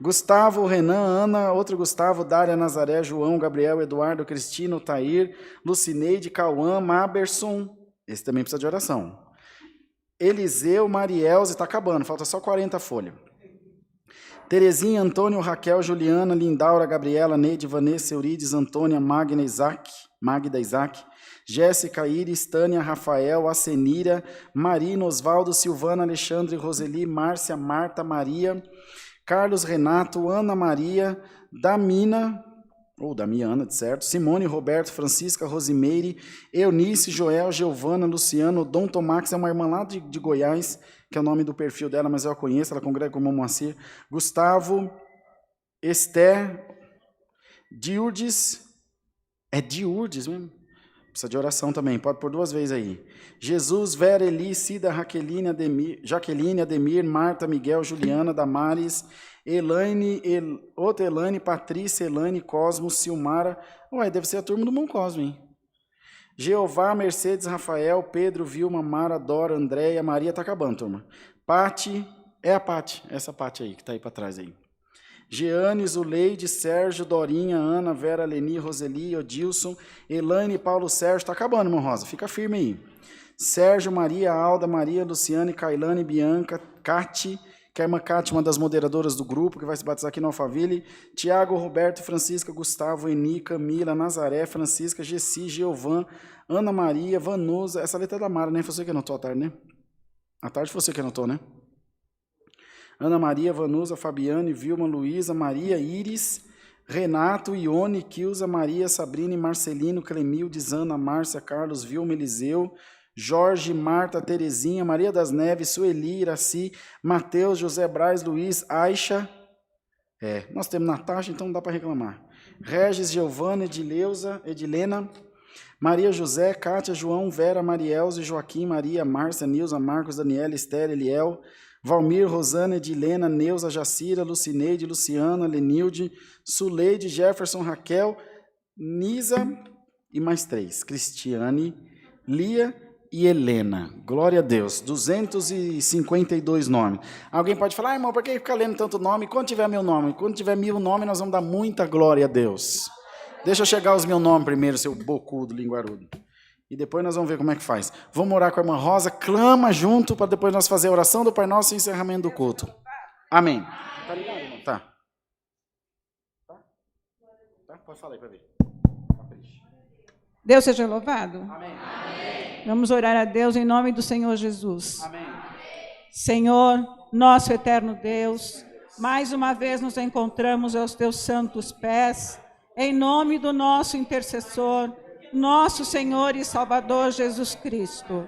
Gustavo, Renan, Ana, outro Gustavo, Dária, Nazaré, João, Gabriel, Eduardo, Cristino, Tair, Lucineide, Cauã, Maberson. Esse também precisa de oração. Eliseu, Marielze, está acabando, falta só 40 folhas. Terezinha, Antônio, Raquel, Juliana, Lindaura, Gabriela, Neide, Vanessa, Eurides, Antônia, Magda, Isaac, Jéssica, Iris, Tânia, Rafael, Acenira, Marina, Osvaldo, Silvana, Alexandre, Roseli, Márcia, Marta, Maria, Carlos, Renato, Ana Maria, Damina, ou Damiana, de certo, Simone, Roberto, Francisca, Rosimeire, Eunice, Joel, Giovana, Luciano, Dom Tomax, é uma irmã lá de Goiás, que é o nome do perfil dela, mas eu a conheço, ela congrega com o Moacir, Gustavo, Esther, Diurdes, é Diurdes mesmo? Precisa de oração também, pode pôr 2 vezes aí. Jesus, Vera, Eli, Cida, Jaqueline, Ademir, Marta, Miguel, Juliana, Damares, Elaine, outra Elaine, Patrícia, Elaine, Cosmo, Silmara. Ué, deve ser a turma do Bom Cosmo, hein? Jeová, Mercedes, Rafael, Pedro, Vilma, Mara, Dora, Andréia, Maria, tá acabando, turma. Pati, é a Pati, essa Pati aí, que tá aí para trás aí. Jeane, Zuleide, Sérgio, Dorinha, Ana, Vera, Leni, Roseli, Odilson, Elaine, Paulo, Sérgio, tá acabando, irmão Rosa, fica firme aí. Sérgio, Maria, Alda, Maria, Luciane, Cailane, Bianca, Cati, que é a irmã Cati, uma das moderadoras do grupo, que vai se batizar aqui no Alphaville, Tiago, Roberto, Francisca, Gustavo, Eni, Camila, Nazaré, Francisca, Gessi, Geovan, Ana Maria, Vanusa, essa letra é da Mara, né? Foi você que anotou à tarde, né? À tarde foi você que anotou, né? Ana Maria, Vanusa, Fabiane, Vilma, Luísa, Maria, Iris, Renato, Ione, Kilza, Maria, Sabrina, Marcelino, Clemildes, Ana, Márcia, Carlos, Vilma, Eliseu, Jorge, Marta, Terezinha, Maria das Neves, Sueli, Iraci, Mateus, José Braz, Luiz, Aixa. Nós temos Natasha, então não dá para reclamar. Regis, Giovana, Edileuza, Edilena, Maria José, Cátia, João, Vera, Marielze, Joaquim, Maria, Márcia, Nilza, Marcos, Daniela, Esther, Eliel, Valmir, Rosana, Edilena, Neuza, Jacira, Lucineide, Luciana, Lenilde, Suleide, Jefferson, Raquel, Nisa e mais 3, Cristiane, Lia e Helena. Glória a Deus, 252 nomes. Alguém pode falar, irmão, por que ficar lendo tanto nome? Quando tiver 1000 nomes? Quando tiver 1000 nomes, nós vamos dar muita glória a Deus. Deixa eu chegar aos 1000 nomes primeiro, seu bocudo, linguarudo. E depois nós vamos ver como é que faz. Vamos orar com a irmã Rosa, clama junto, para depois nós fazer a oração do Pai Nosso e o encerramento do culto. Amém. Tá ligado, irmão? Tá. Pode falar aí para ver. Deus seja louvado. Amém. Vamos orar a Deus em nome do Senhor Jesus. Amém. Senhor, nosso eterno Deus, mais uma vez nos encontramos aos teus santos pés, em nome do nosso intercessor, nosso Senhor e Salvador Jesus Cristo.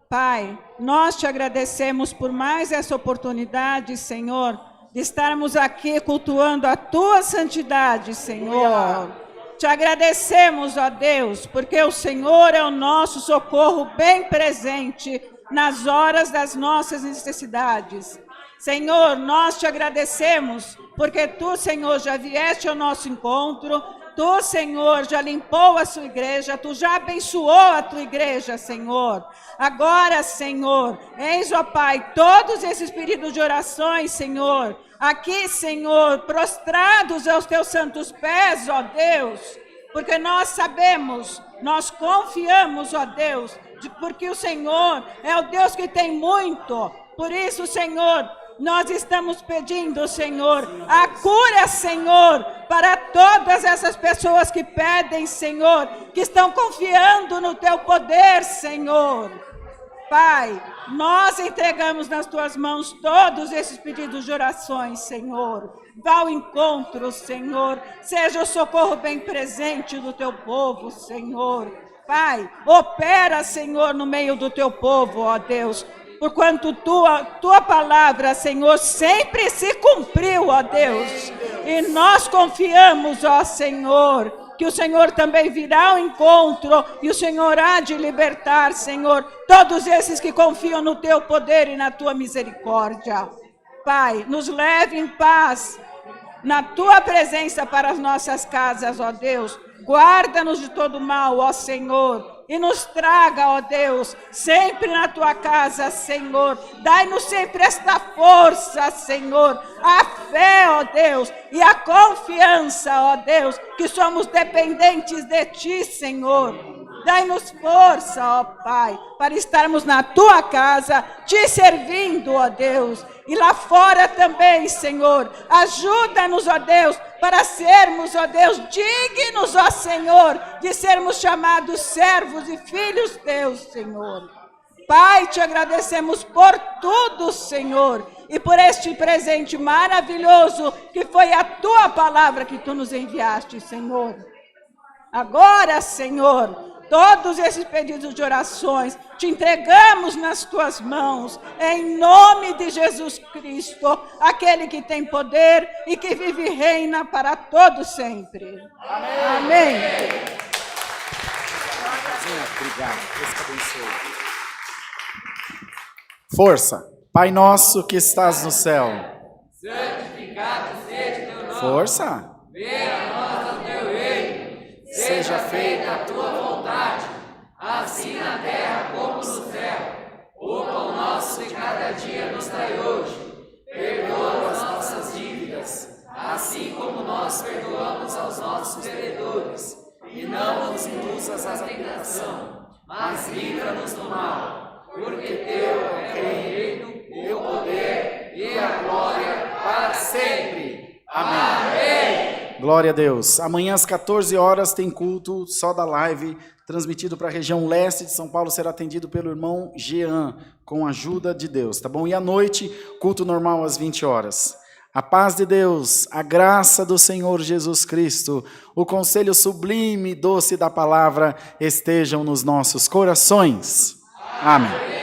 Pai, nós te agradecemos por mais essa oportunidade, Senhor, de estarmos aqui cultuando a tua santidade, Senhor. Te agradecemos, ó Deus, porque o Senhor é o nosso socorro bem presente nas horas das nossas necessidades. Senhor, nós te agradecemos, porque tu, Senhor, já vieste ao nosso encontro, tu, Senhor, já limpou a sua igreja, tu já abençoou a tua igreja, Senhor. Agora, Senhor, eis, ó Pai, todos esses pedidos de orações, Senhor, aqui, Senhor, prostrados aos teus santos pés, ó Deus, porque nós sabemos, nós confiamos, ó Deus, porque o Senhor é o Deus que tem muito. Por isso, Senhor, nós estamos pedindo, Senhor, a cura, Senhor, para todas essas pessoas que pedem, Senhor, que estão confiando no teu poder, Senhor. Pai, nós entregamos nas tuas mãos todos esses pedidos de orações, Senhor. Vá ao encontro, Senhor. Seja o socorro bem presente do teu povo, Senhor. Pai, opera, Senhor, no meio do teu povo, ó Deus. Porquanto tua palavra, Senhor, sempre se cumpriu, ó Deus. E nós confiamos, ó Senhor, que o Senhor também virá ao encontro e o Senhor há de libertar, Senhor, todos esses que confiam no teu poder e na tua misericórdia. Pai, nos leve em paz na tua presença para as nossas casas, ó Deus. Guarda-nos de todo mal, ó Senhor. e nos traga, ó Deus, sempre na tua casa, Senhor. Dai-nos sempre esta força, Senhor, a fé, ó Deus, e a confiança, ó Deus, que somos dependentes de ti, Senhor. Dai-nos força, ó Pai, para estarmos na tua casa, te servindo, ó Deus. E lá fora também, Senhor, ajuda-nos, ó Deus, para sermos, ó Deus, dignos, ó Senhor, de sermos chamados servos e filhos teus, Senhor. Pai, te agradecemos por tudo, Senhor, e por este presente maravilhoso que foi a tua palavra que tu nos enviaste, Senhor. Agora, Senhor, todos esses pedidos de orações te entregamos nas tuas mãos, em nome de Jesus Cristo, aquele que tem poder e que vive e reina para todo sempre. Amém. Obrigado. Deus te abençoe. Força. Pai nosso que estás no céu. Santificado seja teu nome. Força. Venha a nós o teu reino. Seja feita a tua vontade, assim na terra como no céu. O pão nosso de cada dia nos dai hoje. Perdoa as nossas dívidas, assim como nós perdoamos aos nossos devedores. E não nos induzas à tentação, mas livra-nos do mal. Porque teu é o reino, o poder e a glória para sempre. Amém. Glória a Deus. Amanhã às 14 horas tem culto só da live, transmitido para a região leste de São Paulo, será atendido pelo irmão Jean, com a ajuda de Deus, tá bom? E à noite, culto normal às 20 horas. A paz de Deus, a graça do Senhor Jesus Cristo, o conselho sublime e doce da palavra estejam nos nossos corações. Amém.